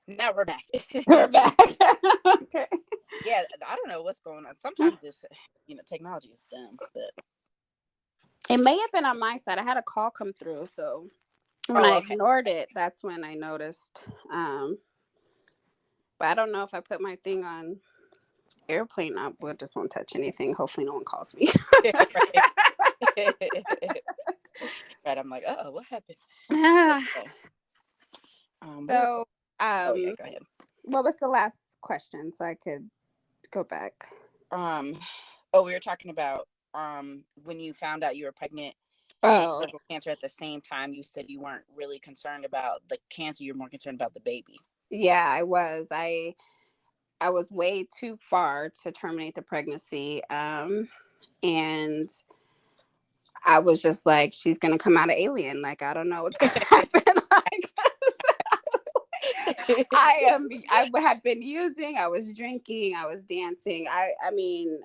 Now we're back. We're back. Okay. Yeah, I don't know what's going on. Sometimes this, technology is dumb. But It may have been on my side. I had a call come through, so when I okay. ignored it, that's when I noticed. But I don't know if I put my thing on airplane up. Well, just won't touch anything. Hopefully, no one calls me. Right. Right. I'm like, oh, what happened? Okay. So, Oh yeah, go ahead. what was the last question so I could go back? We were talking about when you found out you were pregnant and Oh, cervical cancer at the same time. You said you weren't really concerned about the cancer; you're more concerned about the baby. yeah, I was. I was way too far to terminate the pregnancy. And I was just like, she's gonna come out an alien. Like, I don't know what's gonna happen. Like, I had been using, I was drinking, I was dancing. I mean,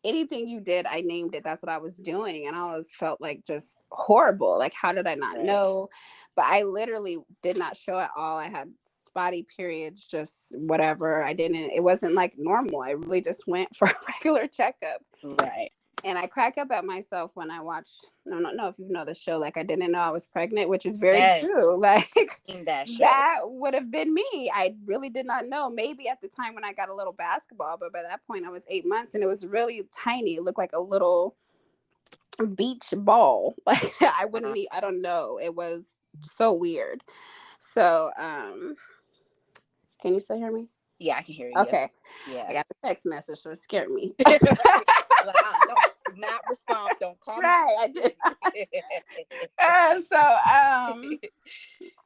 anything you did, I named it. That's what I was doing. And I always felt like just horrible. Like, how did I not Right. know? But I literally did not show at all. I had spotty periods, just whatever. It wasn't like normal. I really just went for a regular checkup. Right. And I crack up at myself when I watch. I don't know if you know the show. Like, I didn't know I was pregnant, which is very Yes. true. Like, In that show. that would have been me. I really did not know. Maybe at the time when I got a little basketball, but by that point I was 8 months and it was really tiny. It looked like a little beach ball. Like, I don't know. It was so weird. So, can you still hear me? Yeah, I can hear you. Okay. Yeah. I got the text message, so it scared me. Like, don't not respond. Don't call me. Right, I did.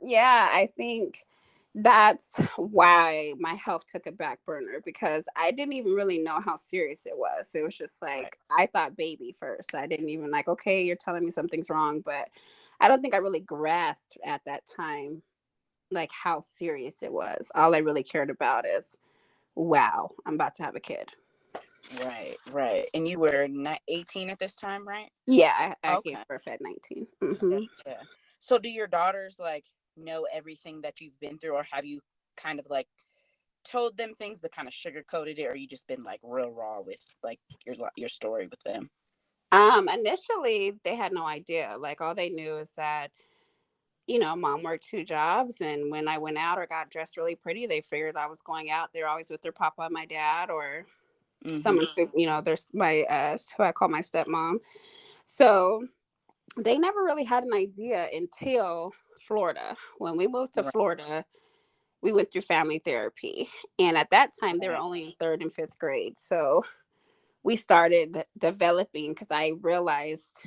Yeah, I think that's why my health took a back burner, because I didn't even really know how serious it was. It was just like, I thought baby first. I didn't even like, okay, you're telling me something's wrong, but I don't think I really grasped at that time like how serious it was. All I really cared about is, wow, I'm about to have a kid. Right. And you were 18 at this time, right? Yeah, I Okay. gave birth at 19. Mm-hmm. Yeah. So do your daughters like know everything that you've been through, or have you kind of like told them things but kind of sugarcoated it, or you just been like real raw with like your story with them? Initially they had no idea. Like, all they knew is that, mom worked 2 jobs, and when I went out or got dressed really pretty, they figured I was going out. They're always with their papa and my dad, or someone, there's my who I call my stepmom. So they never really had an idea until Florida. When we moved to Right. Florida, we went through family therapy, and at that time they were Right. only in 3rd and 5th grade. So we started developing, because I realized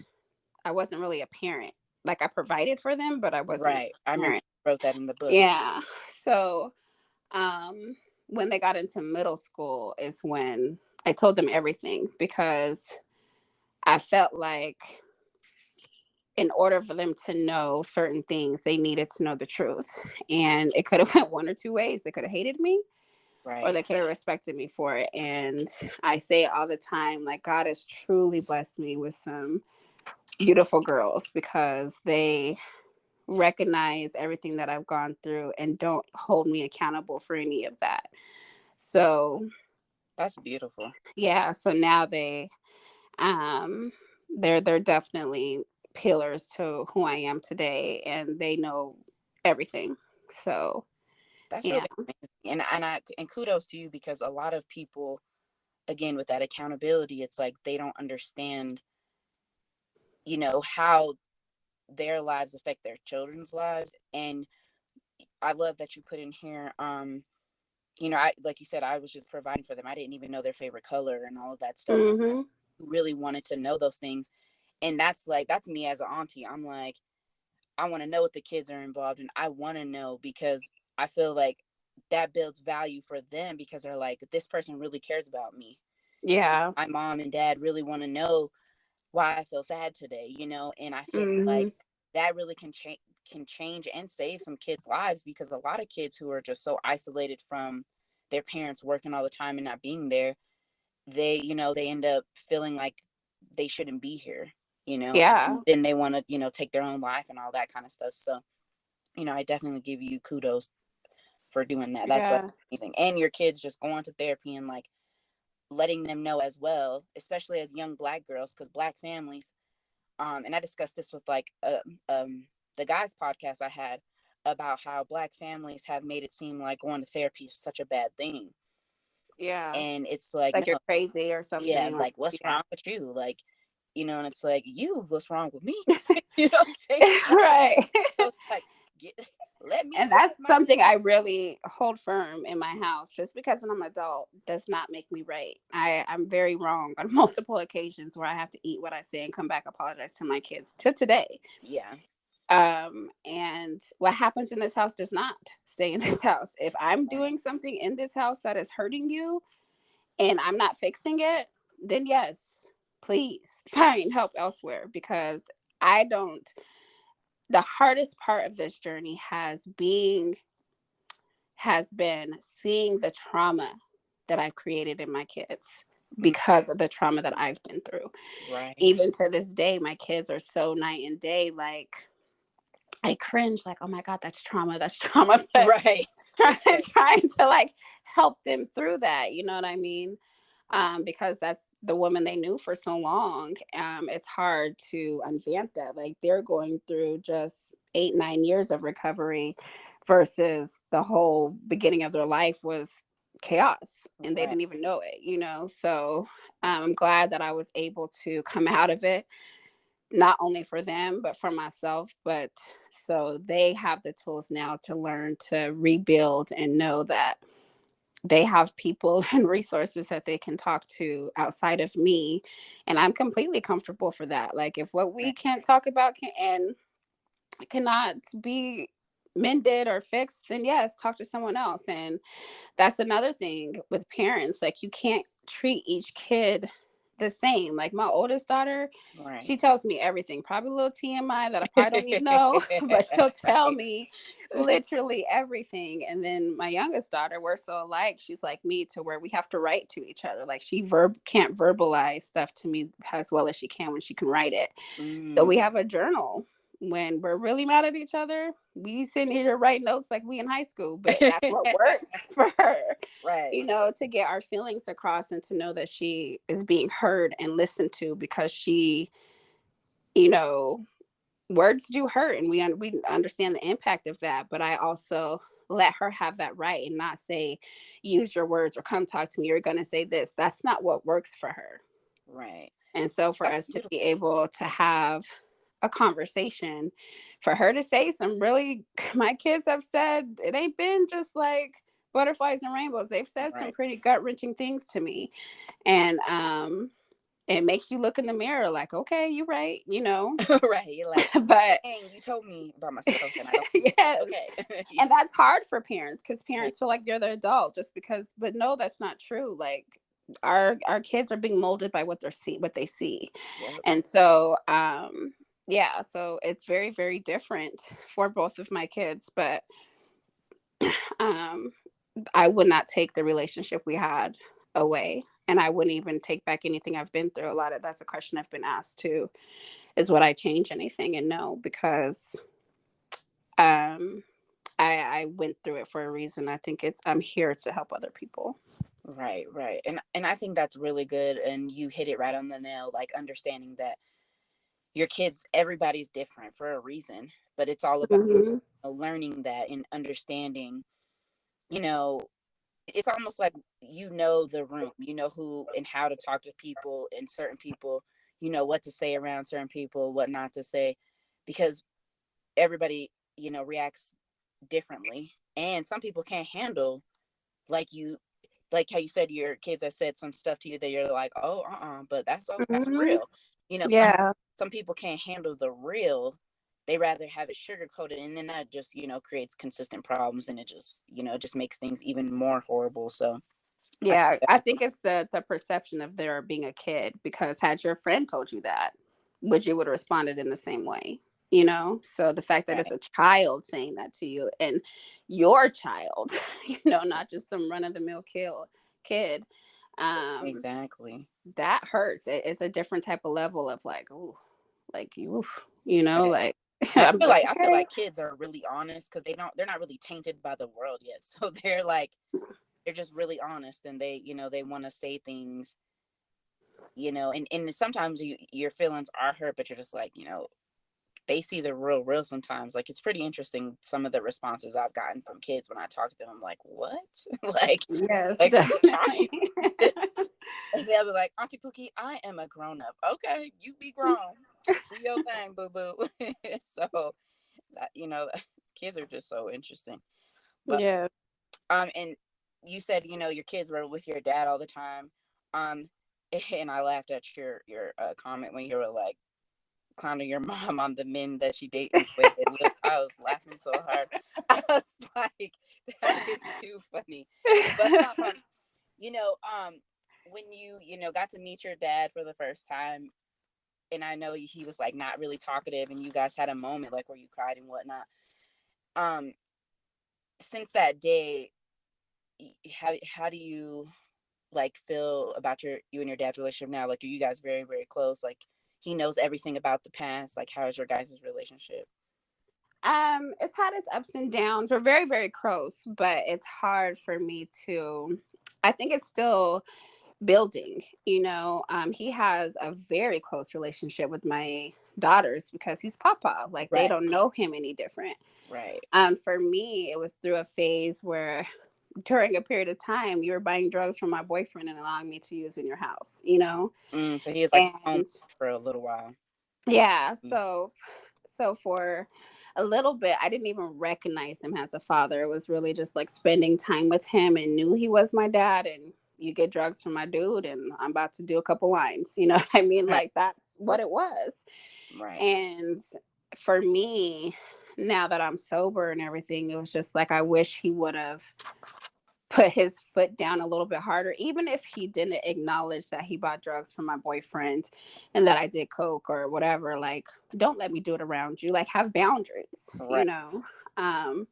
I wasn't really a parent. Like, I provided for them, but I wasn't Right. I a remember parent. you wrote that in the book. Yeah. So, when they got into middle school is when I told them everything, because I felt like in order for them to know certain things, they needed to know the truth. And it could have went one or two ways. They could have hated me, or Right. they could have respected me for it. And I say it all the time, like, God has truly blessed me with some beautiful girls, because they recognize everything that I've gone through and don't hold me accountable for any of that. So That's beautiful. yeah, so now um they're definitely pillars to who I am today, and they know everything. So That's yeah. really amazing. And kudos to you, because a lot of people, again, with that accountability, it's like they don't understand, how their lives affect their children's lives. And I love that you put in here, I, like you said, I was just providing for them. I didn't even know their favorite color and all of that stuff. Mm-hmm. Really wanted to know those things. And that's me as an auntie. I'm like, I want to know what the kids are involved in. I want to know, because I feel like that builds value for them, because they're like, this person really cares about me. Yeah. My mom and dad really want to know why I feel sad today, and I feel Mm-hmm. like that really can change and save some kids' lives, because a lot of kids who are just so isolated from their parents working all the time and not being there, they end up feeling like they shouldn't be here, Yeah. and then they want to, take their own life and all that kind of stuff. So, I definitely give you kudos for doing that. That's like Yeah. amazing. And your kids just going to therapy and like letting them know as well, especially as young Black girls, because Black families, and I discussed this with like the guys podcast I had about how Black families have made it seem like going to therapy is such a bad thing. Yeah. And it's like, Like you're no, crazy or yeah, something. Like, like what's yeah. wrong with you? Like, and it's like, what's wrong with me? You know what I'm saying? Right. So it's like, get, let me And have that's my something business. I really hold firm in my house. Just because I'm an adult does not make me right. I'm very wrong on multiple occasions where I have to eat what I say and come back apologize to my kids to today. Yeah. And what happens in this house does not stay in this house. If I'm Right. doing something in this house that is hurting you and I'm not fixing it, then yes, please find help elsewhere, because I don't. The hardest part of this journey has been seeing the trauma that I've created in my kids Mm, because of the trauma that I've been through. right. Even to this day, my kids are so night and day. Like, I cringe, like, oh my God, that's trauma. That's trauma. But Right. Right. trying to like help them through that. You know what I mean? Because that's the woman they knew for so long. It's hard to unvamp that. Like, they're going through just 8, 9 years of recovery versus the whole beginning of their life was chaos and they Right. didn't even know it. So I'm glad that I was able to come out of it, not only for them, but for myself. But so they have the tools now to learn to rebuild and know that they have people and resources that they can talk to outside of me. And I'm completely comfortable for that. Like, if what we Right. can't talk about and cannot be mended or fixed, then yes, talk to someone else. And that's another thing with parents. Like, you can't treat each kid the same. Like, my oldest daughter, Right. she tells me everything, probably a little TMI that I probably don't need to know, but she'll tell Right. me literally everything. And then my youngest daughter, we're so alike. She's like me, to where we have to write to each other. Like, she can't verbalize stuff to me as well as she can when she can write it. So Mm, we have a journal. When we're really mad at each other, we sit here to write notes like we in high school, but that's what works for her, right. to get our feelings across and to know that she is being heard and listened to, because you know, words do hurt, and we understand the impact of that. But I also let her have that right and not say, use your words or come talk to me, you're going to say this. That's not what works for her. Right. And so for That's us to be beautiful. able to have a conversation, for her to say some really, my kids have said it ain't been just like butterflies and rainbows. They've said some Right. pretty gut wrenching things to me. And it makes you look in the mirror like, okay, you're right. Right. You're like, But dang, you told me about myself and I don't. yes. Okay. And that's hard for parents, because Right. parents feel like you're the adult just because, but no, that's not true. Like, our kids are being molded by what they see. Yep. And so yeah, so it's very, very different for both of my kids. But um I would not take the relationship we had away, and I wouldn't even take back anything I've been through. A lot of that's a question I've been asked too, is would I change anything? And no, because um I went through it for a reason. I think I'm here to help other people. Right. Right. And I think that's really good. And you hit it right on the nail. Like understanding that your kids, everybody's different for a reason, but it's all about Hmm. learning that and understanding. You know, it's almost like the room, who and how to talk to people and certain people, what to say around certain people, what not to say, because everybody, reacts differently. And some people can't handle, like like how you said your kids have said some stuff to you that you're like, oh, but that's Hmm. real. Yeah. Some people can't handle the real. They rather have it sugar coated, and then that just creates consistent problems, and it just makes things even more horrible. So I think Yeah, I that's think it's the perception of there being a kid, because had your friend told you that, would you would have responded in the same way? So the fact that it's right. a child saying that to you, and your child, not just some run of the mill kid, um, Exactly. that hurts. It's a different type of level of like, oh, like you, Right. like. And I'm like, I feel okay. like kids are really honest because they're not really tainted by the world yet. So they're just really honest, and they want to say things, and sometimes your feelings are hurt, but you're just like, they see the real sometimes. Like, it's pretty interesting some of the responses I've gotten from kids when I talk to them. I'm like, what? like Yes, like who taught definitely. you? And they'll be like, Auntie Pookie, I am a grown up. Okay, you be grown. Do your thing, boo boo. So that, kids are just so interesting. But Yeah. and you said, your kids were with your dad all the time. Um and I laughed at your comment when you were like clowning your mom on the men that she dating with. And look, I was laughing so hard. I was like, that is too funny. But you know, when you got to meet your dad for the first time, and I know he was like not really talkative, and you guys had a moment like where you cried and whatnot. Um, since that day, how do you like feel about you and your dad's relationship now? Like, are you guys very, very close? Like, he knows everything about the past. Like, how is your guys' relationship? It's had its ups and downs. We're very, very close, but it's hard for me to. I think it's still building. He has a very close relationship with my daughters because he's Papa. Like they Right, don't know him any different. right. For me, it was through a phase where during a period of time you were buying drugs from my boyfriend and allowing me to use in your house. So he is like home And for a little while. yeah, Mm. so for a little bit I didn't even recognize him as a father. It was really just like spending time with him and knew he was my dad. And you get drugs from my dude and I'm about to do a couple lines, you know what I mean? Like that's what it was. Right, And for me, now that I'm sober and everything, it was just like I wish he would have put his foot down a little bit harder, even if he didn't acknowledge that he bought drugs from my boyfriend and that I did coke or whatever. Like, don't let me do it around you. Like, have boundaries, you right, know. Um,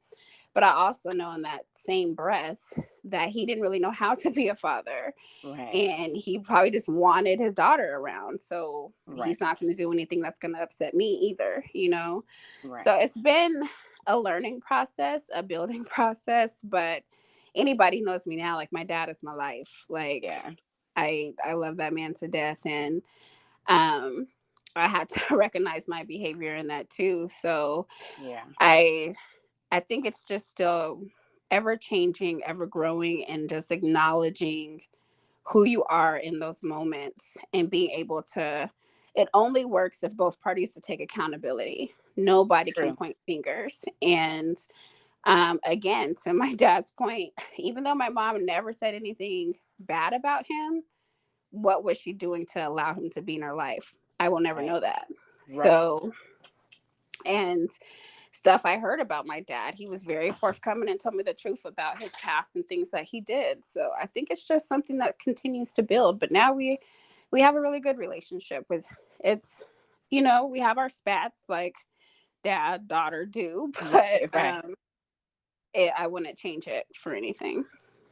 but I also know in that same breath that he didn't really know how to be a father, right, and he probably just wanted his daughter around. So right, he's not going to do anything that's going to upset me either. right. So it's been a learning process, a building process, but anybody knows me now, like my dad is my life. Like Yeah, I love that man to death. And um I had to recognize my behavior in that too. So yeah. I I think it's just still ever changing, ever growing, and just acknowledging who you are in those moments and being able to. It only works if both parties to take accountability. Nobody can True. point fingers. And again, to my dad's point, even though my mom never said anything bad about him, what was she doing to allow him to be in her life? I will never Right, know that. right, So, and stuff I heard about my dad, he was very forthcoming and told me the truth about his past and things that he did. So I think it's just something that continues to build. But now we have a really good relationship with. It's we have our spats like dad daughter do, but right, right. I wouldn't change it for anything.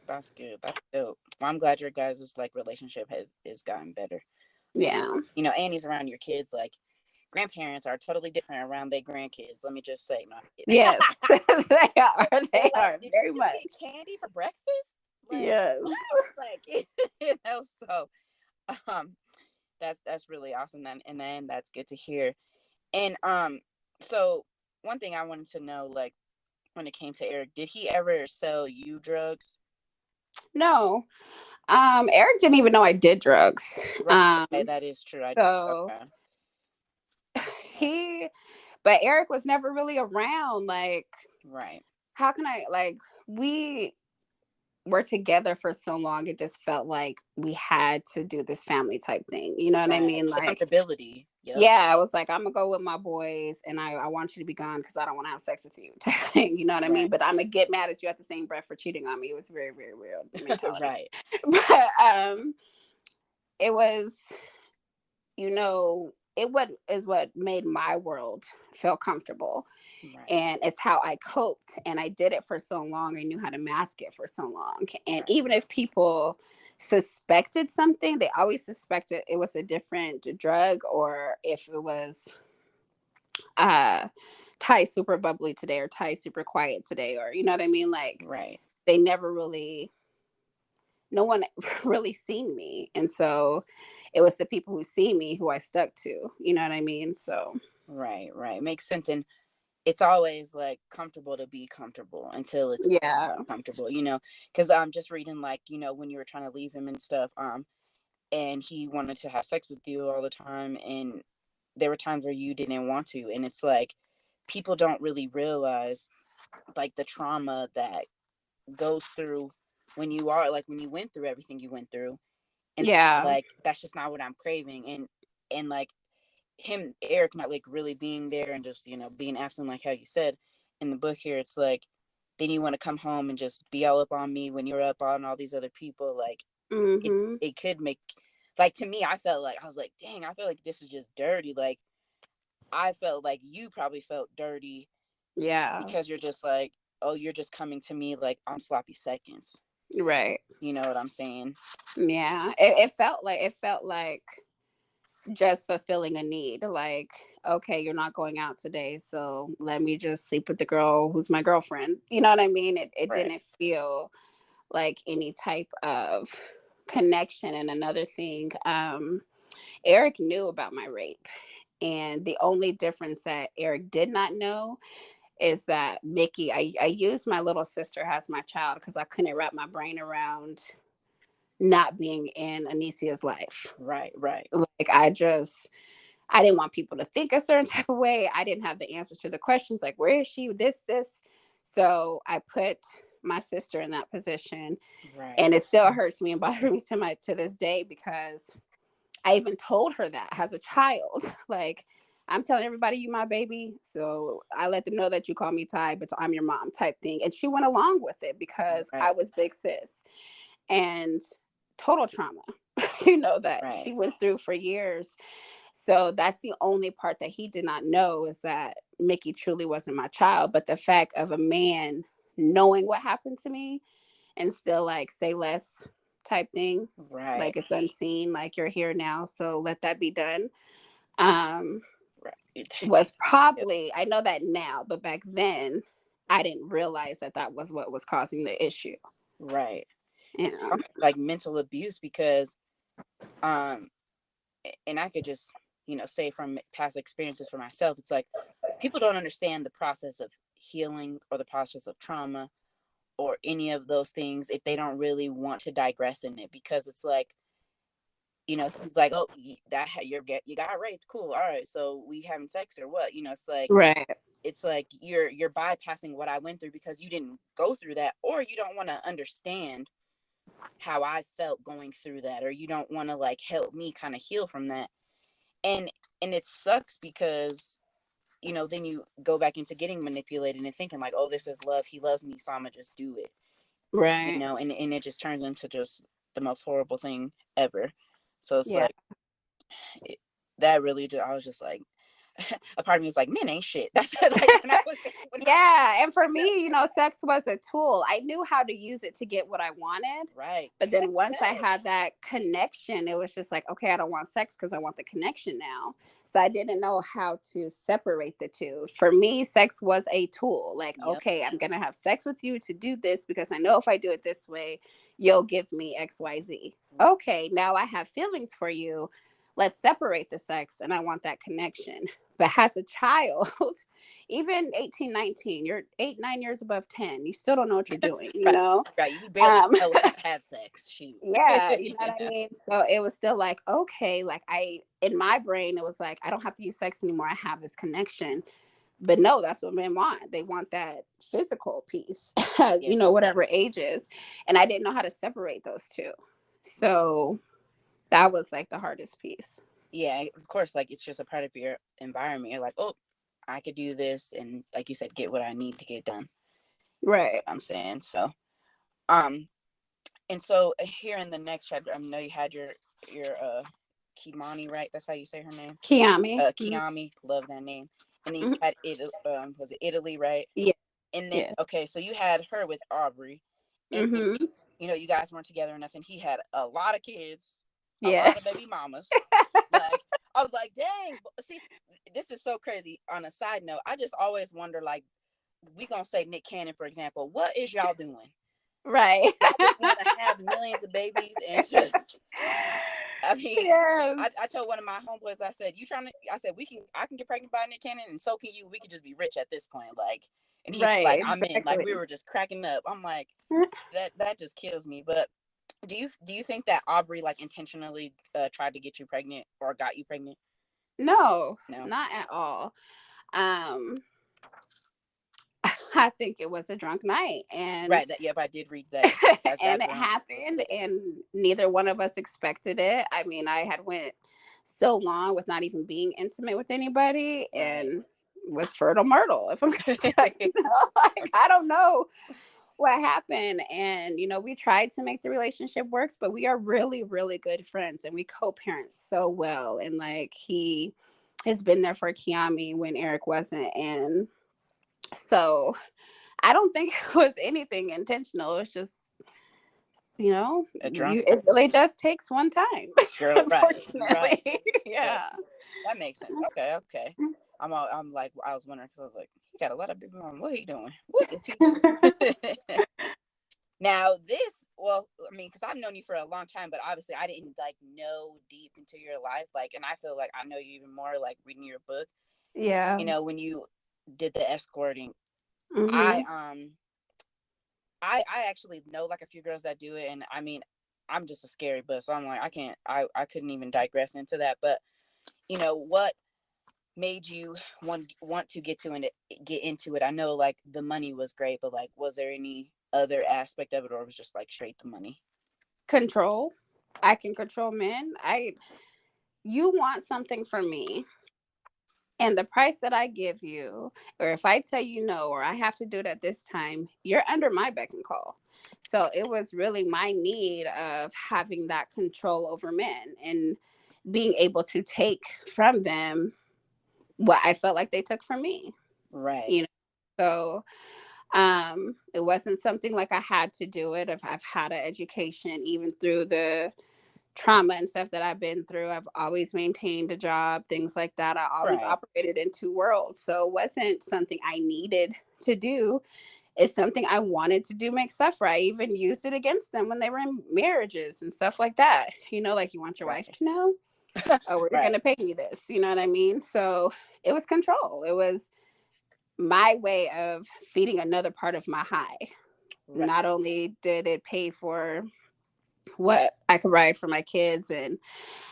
That's good. That's dope. Well, I'm glad your guys' like relationship has gotten better. Yeah. Annie's around your kids. Like, grandparents are totally different around their grandkids. Let me just say, no. Yes. they are. They're They like, are did you very just much. get candy for breakfast? Like, Yes. what? Like, so um that's really awesome. Then that's good to hear. And so one thing I wanted to know, like, when it came to Eric, did he ever sell you drugs? No. Eric didn't even know I did drugs. Right. Um, Okay, that is true. so Okay. Right. he but Eric was never really around. Like, Right. how can I like we were together for so long, it just felt like we had to do this family type thing. You know what I Right. mean? Like, Accountability. Yep. yeah, I was like, I'm gonna go with my boys and I want you to be gone because I don't want to have sex with you type thing. You know what I mean? Right. But I'm gonna get mad at you at the same breath for cheating on me. It was very, very weird mentality. Right. But it was, what made my world feel comfortable. Right. And it's how I coped. And I did it for so long. I knew how to mask it for so long. And Right. even if people suspected something, they always suspected it was a different drug, or if it was Ty's super bubbly today, or Ty's super quiet today, or you know what I mean? Like Right. they never really, no one really seen me. And so it was the people who see me who I stuck to, you know what I mean? So Right. Right. Makes sense. And it's always like comfortable to be comfortable until it's yeah. comfortable, because I'm just reading, like, when you were trying to leave him and stuff, and he wanted to have sex with you all the time, and there were times where you didn't want to, and it's like people don't really realize like the trauma that goes through when you went through everything you went through, and Yeah. like that's just not what I'm craving. And like Eric not like really being there and just being absent, like how you said in the book here. It's like then you want to come home and just be all up on me when you're up on all these other people. Like it Hmm. it could make, like, to me, I was like, dang, I feel like this is just dirty. Like I felt like you probably felt dirty Yeah. because you're just like, oh, you're just coming to me like on sloppy seconds. Right. You know what I'm saying? Yeah. It felt like just fulfilling a need. Like, okay, you're not going out today, so let me just sleep with the girl who's my girlfriend. You know what I mean? It Right. didn't feel like any type of connection. And another thing, Eric knew about my rape. And the only difference that Eric did not know is that Mickey, I used my little sister as my child because I couldn't wrap my brain around not being in Anicia's life. Right. Right. Like I didn't want people to think a certain type of way. I didn't have the answers to the questions like, where is she? This. So I put my sister in that position. Right. And it still hurts me and bothers me to this day because I even told her that as a child. Like, I'm telling everybody you my baby. So I let them know that you call me Ty, but I'm your mom type thing. And she went along with it because I Right. was big sis. And total trauma, you know, that she Right. went through for years. So that's the only part that he did not know, is that Mickey truly wasn't my child. But the fact of a man knowing what happened to me and still like say less type thing, Right. like it's unseen, like you're here now, so let that be done, um Right. was probably, I know that now, but back then I didn't realize that that was what was causing the issue. Right. You know. Like mental abuse, because um and I could just say from past experiences for myself, it's like people don't understand the process of healing or the process of trauma or any of those things if they don't really want to digress in it, because it's like he's like, oh, you got raped, cool, all right, so we having sex or what? Right. It's like you're bypassing what I went through because you didn't go through that, or you don't want to understand how I felt going through that, or you don't want to like help me kind of heal from that. And it sucks because then you go back into getting manipulated and thinking like, oh, this is love, he loves me, so I'ma just do it. Right. And it just turns into just the most horrible thing ever. So it's Yeah. like it, that really just, I was just like, a part of me was like, men ain't shit. That's like Yeah, and for me, you know, sex was a tool. I knew how to use it to get what I wanted. right. But then Sex once I sells. had that connection, it was just like, okay, I don't want sex because I want the connection now. So I didn't know how to separate the two. For me, sex was a tool. Like, Yep. okay, I'm going to have sex with you to do this because I know if I do it this way, you'll give me XYZ. Okay, now I have feelings for you. Let's separate the sex and I want that connection. But as a child, even 18, 19, you're 8, 9 years above 10, you still don't know what you're doing, you Right. know? Right. You barely Um, know how to have sex. Shoot. yeah, you know what I Yeah. mean? So it was still like, okay, like in my brain, it was like, I don't have to use sex anymore. I have this connection. But no, that's what men want. They want that physical piece, Yeah. you know, whatever age is. And I didn't know how to separate those two. So that was like the hardest piece. Yeah. Of course, like it's just a part of your environment. You're like, oh, I could do this, and like you said, get what I need to get done. Right. I'm saying so. Um, and so here in the next chapter, I know you had your Kimani, right? That's how you say her name. Kiami. Kiami, love that name. And then you Mm-hmm. had was it Italy, right? Yeah. And then Yeah. okay, so you had her with Aubrey, and then, Mm-hmm. you guys weren't together or nothing. He had a lot of kids, a Yeah. lot of baby mamas. Like I was like, dang. See, this is so crazy. On a side note, I just always wonder, like, we gonna say Nick Cannon, for example. What is y'all doing? Right. Y'all just want to have millions of babies and just, I mean, Yes. I told one of my homeboys, I said, I said, I can get pregnant by Nick Cannon and so can you. We could just be rich at this point. Like, and he was Right, like, I'm in. Like, we exactly. were just cracking up. I'm like, that just kills me. But do you think that Aubrey like intentionally tried to get you pregnant or got you pregnant? No, No. not at all. Um, I think it was a drunk night, and Right. Yep, I did read that. As and that it drunk. happened, and neither one of us expected it. I mean, I had went so long with not even being intimate with anybody, Right. and was fertile myrtle. If I'm gonna say, like, I don't know what happened, and we tried to make the relationship work, but we are really, really good friends, and we co-parent so well, and like he has been there for Kiami when Eric wasn't, and so I don't think it was anything intentional. It's just, A drunk it really just takes one time, girl. Right. unfortunately. Yeah. Yeah. That makes sense. Okay. I'm like, I was wondering because I was like, he got a lot of people on. What he doing? What is he doing? Now this, well, I mean, because I've known you for a long time, but obviously I didn't like know deep into your life. Like, and I feel like I know you even more like reading your book. Yeah. When you did the escorting, I Hmm. I actually know like a few girls that do it, and I mean, I'm just a scary butt, so I'm like, I couldn't even digress into that. But what made you want to get into it? I know like the money was great, but like, was there any other aspect of it, or was just like straight the money? Control. I can control men. You want something from me, and the price that I give you, or if I tell you no, or I have to do it at this time, you're under my beck and call. So it was really my need of having that control over men and being able to take from them what I felt like they took from me. Right. You know, so it wasn't something like I had to do it. If I've had an education, even through the trauma and stuff that I've been through, I've always maintained a job, things like that. I always Right. operated in two worlds. So it wasn't something I needed to do. It's something I wanted to do, make stuff right. I even used it against them when they were in marriages and stuff like that. Like, you want your wife Right. to know? Oh, we're going Right. to pay me this. You know what I mean? So it was control. It was my way of feeding another part of my high. Right. Not only did it pay for what I could ride for my kids and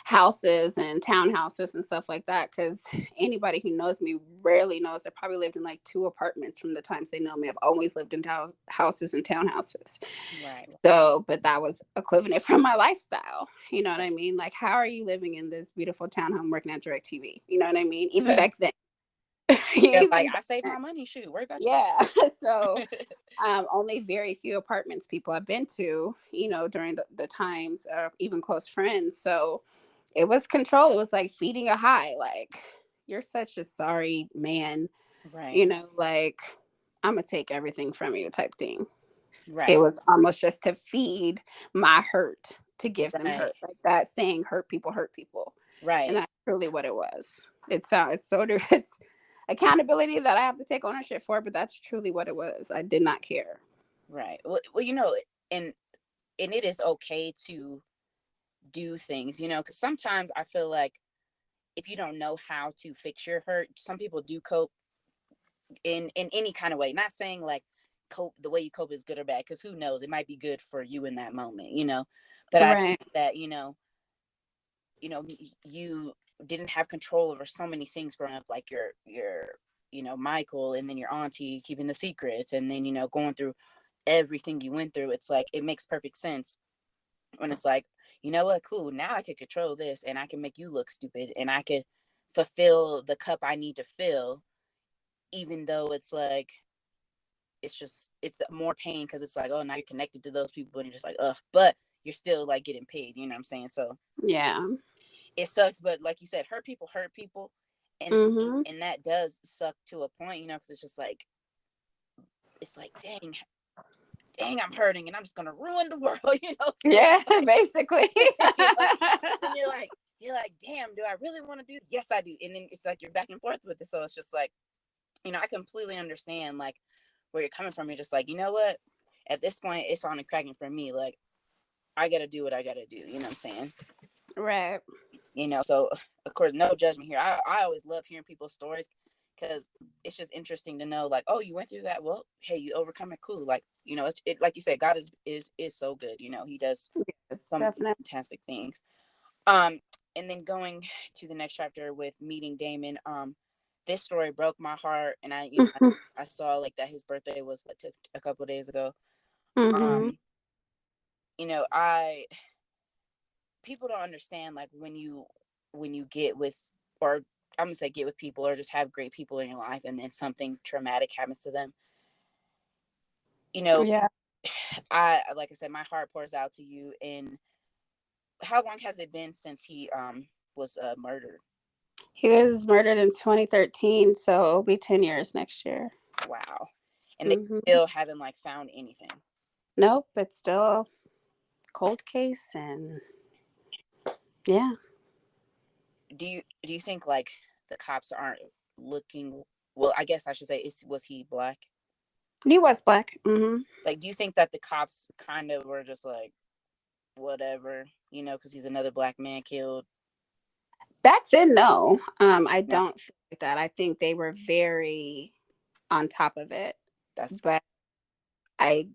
houses and townhouses and stuff like that. Because anybody who knows me rarely knows I probably lived in like two apartments from the times they know me. I've always lived in houses and townhouses. Right. So, but that was equivalent from my lifestyle. You know what I mean? Like, how are you living in this beautiful townhome working at DirecTV? You know what I mean? Even back then. Yeah, like Even I back saved then. my money. Shoot, worry about Yeah. So you. only very few apartments people I've been to, during the times, even close friends. So it was control. It was like feeding a high. Like, you're such a sorry man, Right. like, I'm going to take everything from you type thing. It Right. was almost just to feed my hurt, to give them Right. hurt. Like that saying, hurt people hurt people. And Right. that's truly what it was. It's so, it's accountability that I have to take ownership for, but that's truly what it was. I did not care. Right. Well, and it is okay to do things, because sometimes I feel like if you don't know how to fix your hurt, some people do cope in any kind of way. Not saying like cope the way you cope is good or bad, because who knows, it might be good for you in that moment. But I think Right. that you didn't have control over so many things growing up, like your Michael, and then your auntie keeping the secrets, and then going through everything you went through. It's like it makes perfect sense when it's like, you know what, cool, now I can control this and I can make you look stupid and I could fulfill the cup I need to fill, even though it's like it's more pain, because it's like, oh, now you're connected to those people and you're just like, ugh, but you're still like getting paid, you know what I'm saying? So Yeah. it sucks, but like you said, hurt people, and Hmm. and that does suck to a point, because it's like, dang, I'm hurting and I'm just gonna ruin the world, so Yeah, it's like, basically. you know then you're like, you're like, damn, do I really want to do? Yes, I do. And then it's like you're back and forth with it. So it's just like, I completely understand like where you're coming from. You're just like, you know what? At this point, it's on and cracking for me. Like, I gotta do what I gotta do. You know what I'm saying? Right. So of course, no judgment here. I always love hearing people's stories because it's just interesting to know, like, oh, you went through that. Well, hey, you overcome it. Cool. Like, like you said, God is so good. He does It's some definitely. fantastic things. Um, and then going to the next chapter with meeting Damon. This story broke my heart, and I saw like that his birthday was took a couple of days ago. Mm-hmm. Um, I people don't understand like when you get with, or I'm gonna say get with people, or just have great people in your life, and then something traumatic happens to them. You know, Yeah. I like I said, my heart pours out to you. And how long has it been since he was murdered? He was murdered in 2013, so it'll be 10 years next year. Wow. And they Mm-hmm. still haven't like found anything. Nope, it's still a cold case, and yeah. Do you think like the cops aren't looking? Well, I guess I should say, was he black? He was black. Mm-hmm. Like, do you think that the cops kind of were just like, whatever, because he's another black man killed? Back then, no. I No, don't feel like that. I think they were very on top of it, that's but I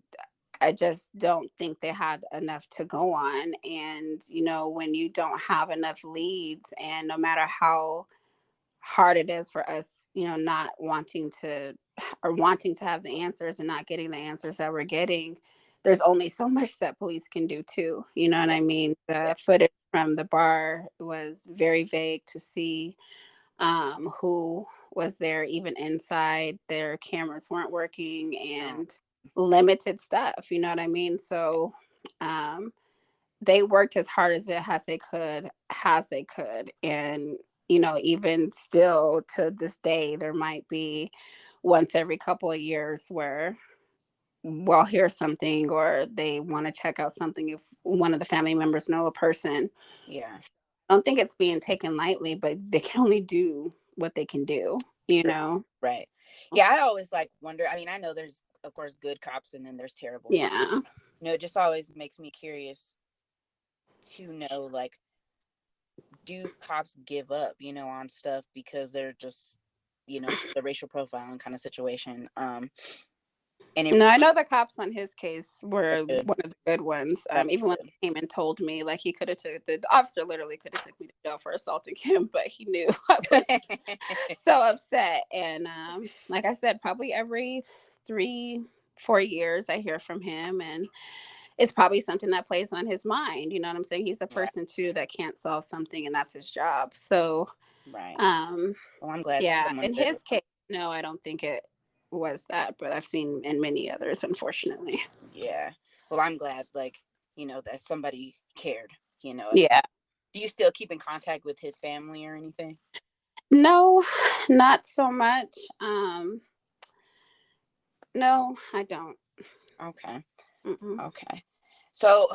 I just don't think they had enough to go on. And when you don't have enough leads, and no matter how hard it is for us, not wanting to, or wanting to have the answers and not getting the answers that we're getting, there's only so much that police can do too. You know what right. I mean? Yeah, The footage from the bar was very vague to see who was there even inside. Their cameras weren't working, no, and limited stuff. You know what I mean? So um, they worked as hard as they could. And, even still to this day, there might be once every couple of years where we'll hear something, or they want to check out something if one of the family members know a person. yeah, I don't think it's being taken lightly, but they can only do what they can do, you true, know? right. Yeah, I always like wonder. I mean, I know there's of course good cops, and then there's terrible cops. Yeah. It just always makes me curious to know, like, do cops give up, on stuff because they're just, the racial profiling kind of situation. And it No, I know the cops on his case were good. one of the good ones. That's Even when good. he came and told me, like, he could have took the officer literally could have took me to jail for assaulting him, but he knew I was so upset. And like I said, probably every 3-4 years I hear from him, and it's probably something that plays on his mind. You know what I'm saying? He's a Right, person too that can't solve something, and that's his job. So right. um Well, I'm glad yeah, someone in good. his case, no, I don't think it was that, but I've seen in many others, unfortunately. Yeah. Well, I'm glad, like, that somebody cared. Yeah. Do you still keep in contact with his family or anything? No, not so much. No, I don't. Okay. Mm-mm. Okay. So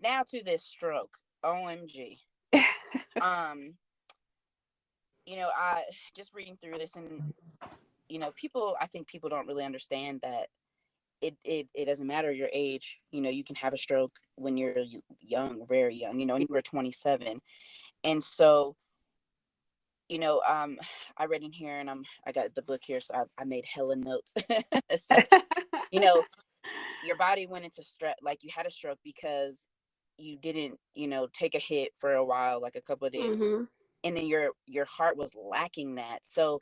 now to this stroke. OMG. Um, I just reading through this, and I think people don't really understand that it doesn't matter your age. You can have a stroke when you're young, very young, and you were 27. And so, I read in here, and I got the book here, so I made hella notes. So, you know, your body went into stress, like you had a stroke because you didn't, take a hit for a while, like a couple of days, hmm and then your heart was lacking that. So,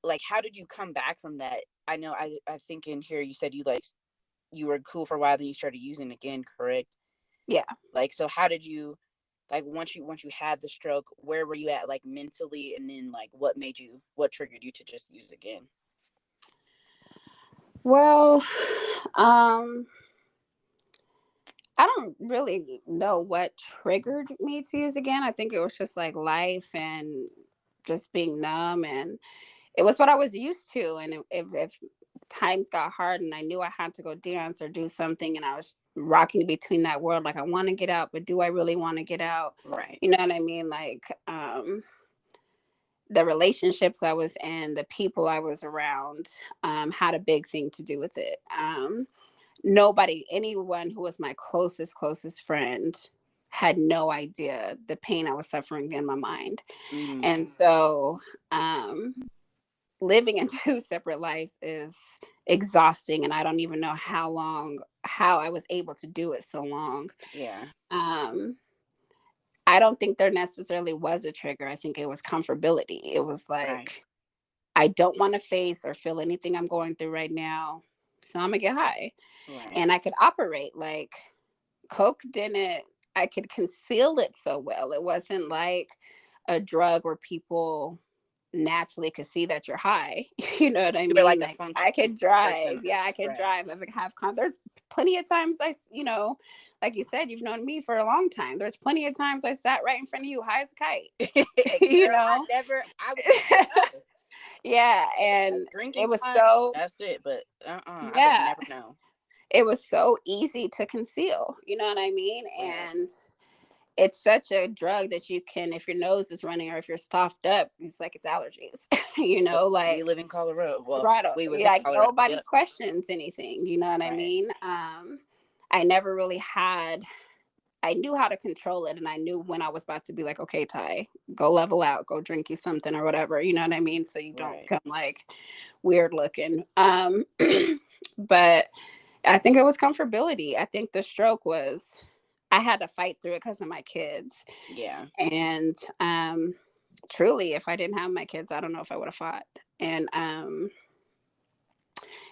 like, how did you come back from that? I know I think in here you said you were cool for a while, then you started using again, correct? Yeah. Like, so how did you, like, once you had the stroke, where were you at, like, mentally, and then like what triggered you to just use again? Well, I don't really know what triggered me to use again. I think it was just like life and just being numb, and it was what I was used to. And if times got hard and I knew I had to go dance or do something, and I was rocking between that world, like I want to get out, but do I really want to get out? Right. You know what I mean? Like the relationships I was in, the people I was around, had a big thing to do with it. Nobody, anyone who was my closest friend had no idea the pain I was suffering in my mind. Mm-hmm. And so living in two separate lives is exhausting, and I don't even know how I was able to do it so long. Yeah. I don't think there necessarily was a trigger. I think it was comfortability. It was Right. like, I don't want to face or feel anything I'm going through right now, so I'm gonna get high. Right. And I could operate like Coke didn't, I could conceal it so well. It wasn't like a drug where people naturally could see that you're high. You know what I You were mean? like a Like I functioning could drive. person. Yeah, I could Right. drive. I could have there's plenty of times like you said, you've known me for a long time. There's plenty of times I sat right in front of you high as a kite. You Girl, know? I would never know. Yeah, Like and drinking it was wine, so that's it. But I would yeah, never know. it was so easy to conceal. You know what I mean? Right. And it's such a drug that you can, if your nose is running or if you're stuffed up, it's like it's allergies. Yep. We Like live in Colorado. Well, right, we was in like Colorado. nobody Yep. questions anything. You know what I Right. mean? I never really had. I knew how to control it, and I knew when I was about to be like, okay, Ty, go level out, go drink you something or whatever. You know what I mean? So you don't Right. come like weird looking. But I think it was comfortability. I think the stroke was. I had to fight through it because of my kids. Yeah. And truly, if I didn't have my kids, I don't know if I would have fought. And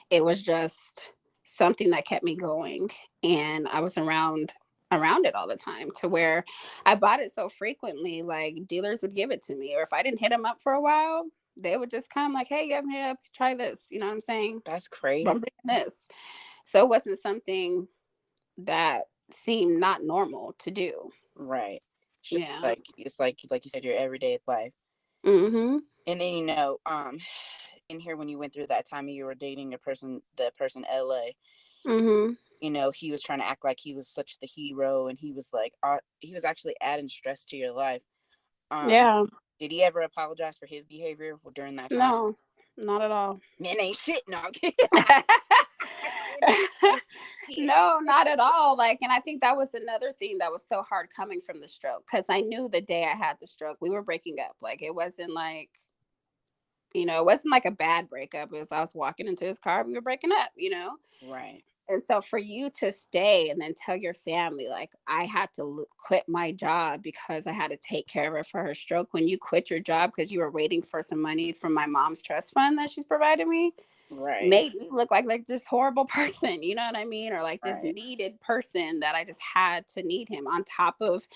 it was just something that kept me going. And I was around it all the time to where I bought it so frequently, like dealers would give it to me. Or if I didn't hit them up for a while, they would just come like, hey, you haven't hit up, try this. You know what I'm saying? That's I'm crazy. doing this. So it wasn't something that seemed not normal to do. Right. Yeah. Like it's like you said, your everyday life. Mm-hmm. And then in here when you went through that time you were dating the person LA, Mm-hmm. he was trying to act like he was such the hero, and he was like he was actually adding stress to your life. Um, Yeah. did he ever apologize for his behavior during that time? No, not at all. Men ain't shit. No, I'm kidding. Shit. No, not at all. Like, and I think that was another thing that was so hard coming from the stroke because I knew the day I had the stroke, we were breaking up. Like, it wasn't like, it wasn't like a bad breakup. It was I was walking into his car, we were breaking up. Right. And so for you to stay and then tell your family, like, I had to quit my job because I had to take care of her for her stroke. When you quit your job because you were waiting for some money from my mom's trust fund that she's provided me, Right. made me look like this horrible person, you know what I mean? Or like this Right. needed person that I just had to need him on top of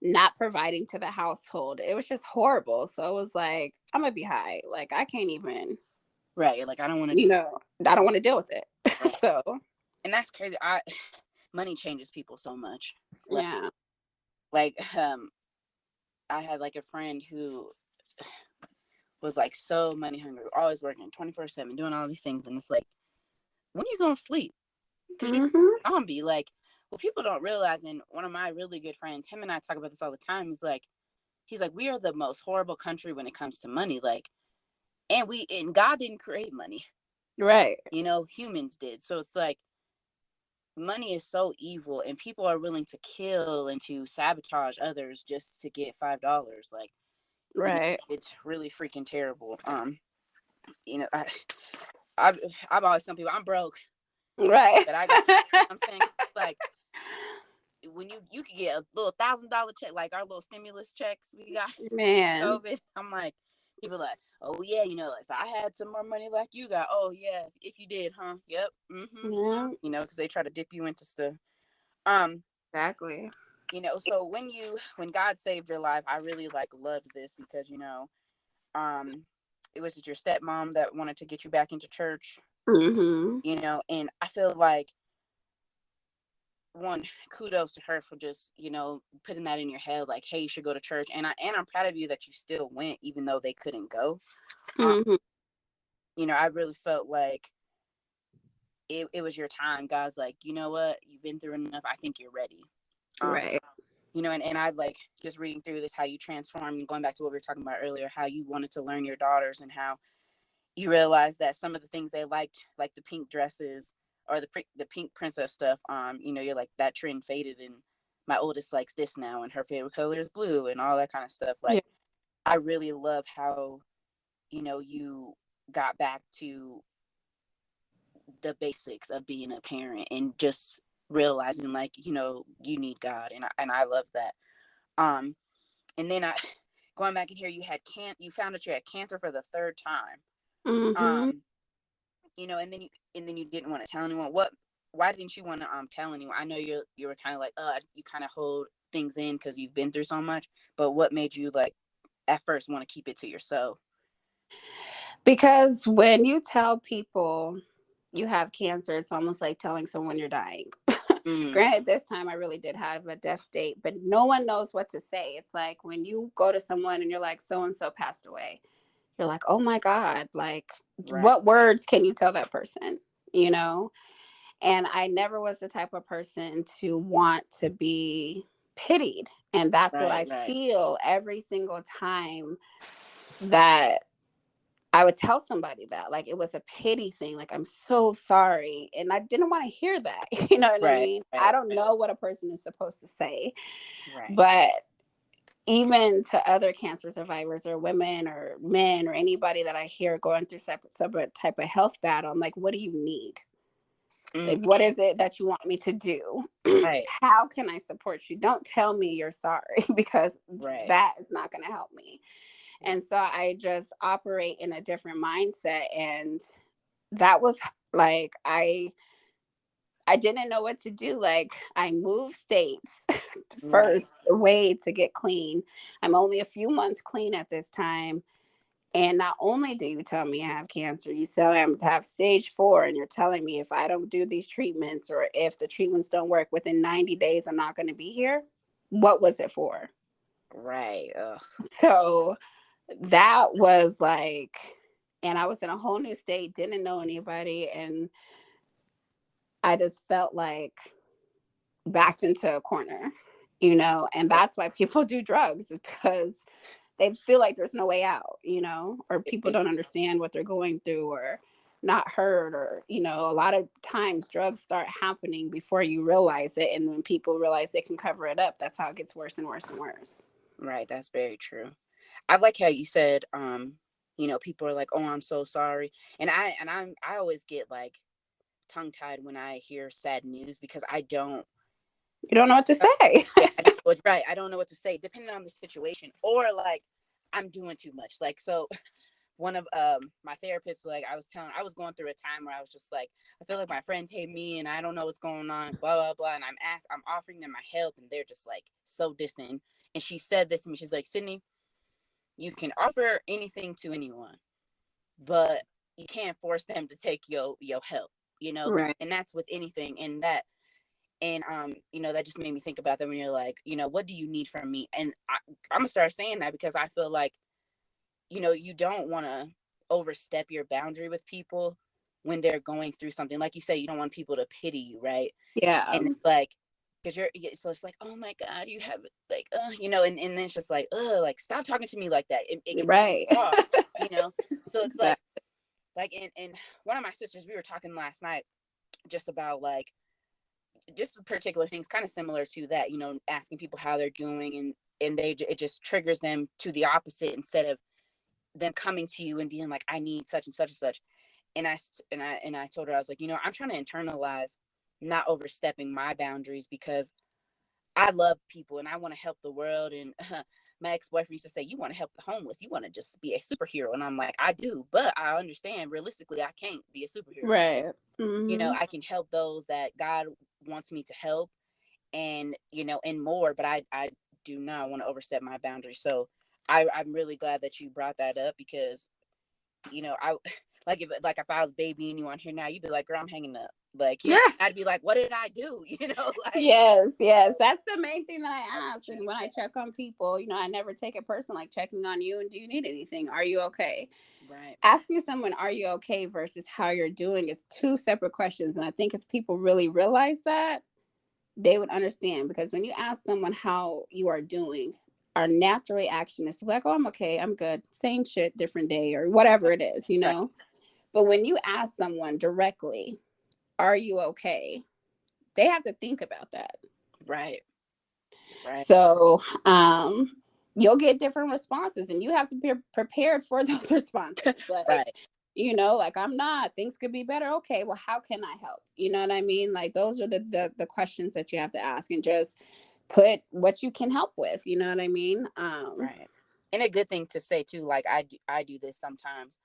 not providing to the household. It was just horrible. So it was like, I'm gonna be high. Like I can't even, Right. Like I don't want to. I don't want to deal with it. Right. So And that's crazy. Money changes people so much. yeah. Like I had like a friend who was like so money hungry, always working 24/7, doing all these things, and it's like, when you gonna sleep? Because you're Mm-hmm. zombie. Like, what people don't realize, and one of my really good friends, him and I talk about this all the time. He's like, we are the most horrible country when it comes to money. Like, and God didn't create money. Right. Humans did. So it's like money is so evil, and people are willing to kill and to sabotage others just to get $5. Like, Right. it's really freaking terrible. I I've always tell people I'm broke, Right. but I got. I'm saying it's like when you could get a little $1,000 check, like our little stimulus checks we got Man. COVID. I'm like, people like, oh yeah, if I had some more money like you got, oh yeah, if you did, huh? Yep. Mm-hmm. Yeah. Because they try to dip you into stuff. Um, Exactly. so when God saved your life, I really loved this because it was your stepmom that wanted to get you back into church. Mm-hmm. And I feel like, one, kudos to her for just putting that in your head, like, hey, you should go to church. And I'm proud of you that you still went even though they couldn't go. um, Mm-hmm. I really felt like it was your time. God's like, you know what, you've been through enough, I think you're ready. um Right. and I like just reading through this, how you transform, and going back to what we were talking about earlier, how you wanted to learn your daughters, and how you realize that some of the things they liked, like the pink dresses or the pink princess stuff, you're like, that trend faded, and my oldest likes this now, and her favorite color is blue, and all that kind of stuff. Yeah. Like, I really love how, you got back to the basics of being a parent, and just realizing, like, you need God, and I love that. Um, and then I going back in here, you found out you had cancer for the third time. Mm-hmm. And then you didn't want to tell anyone. Why didn't you want to tell anyone? I know you were kind of like, you kind of hold things in because you've been through so much, but what made you, like, at first want to keep it to yourself? Because when you tell people you have cancer, it's almost like telling someone you're dying. Mm, Granted, this time I really did have a death date, but no one knows what to say. It's like when you go to someone and you're like, so and so passed away, you're like, oh my God, like, right, what words can you tell that person? You know? And I never was the type of person to want to be pitied. And that's what right, I right. feel every single time that I would tell somebody that. Like, it was a pity thing. Like, I'm so sorry. And I didn't want to hear that. You know what I Right, mean? I right, don't know what a person is supposed to say. right. But even to other cancer survivors or women or men or anybody that I hear going through separate type of health battle, I'm like, what do you need? Mm, Like, what is it that you want me to do? right, How can I support you? Don't tell me you're sorry because right. that is not going to help me. And so I just operate in a different mindset. And that was like, I didn't know what to do. Like, I moved states Right. first way to get clean. I'm only a few months clean at this time. And not only do you tell me I have cancer, you tell me I have stage 4, and you're telling me if I don't do these treatments, or if the treatments don't work within 90 days, I'm not going to be here. What was it for? Right. Ugh. So that was like, and I was in a whole new state, didn't know anybody. And I just felt like backed into a corner, and that's why people do drugs, is because they feel like there's no way out, or people don't understand what they're going through, or not heard, or, a lot of times drugs start happening before you realize it. And when people realize they can cover it up, that's how it gets worse and worse and worse. Right. That's very true. I like how you said, people are like, "Oh, I'm so sorry," I always get, like, tongue tied when I hear sad news, because I don't. You don't know what to say. Yeah, I don't know right. I don't know what to say, depending on the situation, or, like, I'm doing too much. Like, so, one of my therapists, like, I was going through a time where I was just like, I feel like my friends hate me, and I don't know what's going on, blah blah blah, and I'm offering them my help, and they're just, like, so distant. And she said this to me. She's like, Sydney, you can offer anything to anyone, but you can't force them to take your help, Right. and that's with anything. That just made me think about that, when you're like, what do you need from me? And I'm gonna start saying that, because I feel like, you don't want to overstep your boundary with people when they're going through something. Like you say, you don't want people to pity you, right? Yeah. And it's like, because so it's like, oh my God, you have, like, and then it's just like, like, stop talking to me like that. It can piss Right. me off, so it's Exactly. like in one of my sisters, we were talking last night just about, like, just particular things kind of similar to that, asking people how they're doing, and it just triggers them to the opposite, instead of them coming to you and being like, I need such and such and such. And I told her, I was like, I'm trying to internalize not overstepping my boundaries, because I love people and I want to help the world. And my ex-boyfriend used to say, you want to help the homeless, you want to just be a superhero. And I'm like, I do, but I understand, realistically, I can't be a superhero. Right. Hmm. I can help those that God wants me to help, and more, but I do not want to overstep my boundaries. So I'm really glad that you brought that up, because I like, if I was babying you on here now, you'd be like, girl, I'm hanging up. Like, you know, I'd be like, what did I do? You know, like. Yes. That's the main thing that I ask. And when I check on people, you know, I never take it personal, like checking on you and do you need anything? Are you okay? Right. Asking someone, are you okay versus how you're doing is two separate questions. And I think if people really realize that, they would understand. Because when you ask someone how you are doing, our natural reaction is to be like, oh, I'm okay, I'm good. Same shit, different day, or whatever it is, you Right. know? But when you ask someone directly, are you okay? They have to think about that. Right. Right. So you'll get different responses and you have to be prepared for those responses. Like, Right. you know, like, I'm not, things could be better. Okay, well, how can I help? You know what I mean? Like, those are the questions that you have to ask, and just put what you can help with. You know what I mean? Right. And a good thing to say too, like I do this sometimes.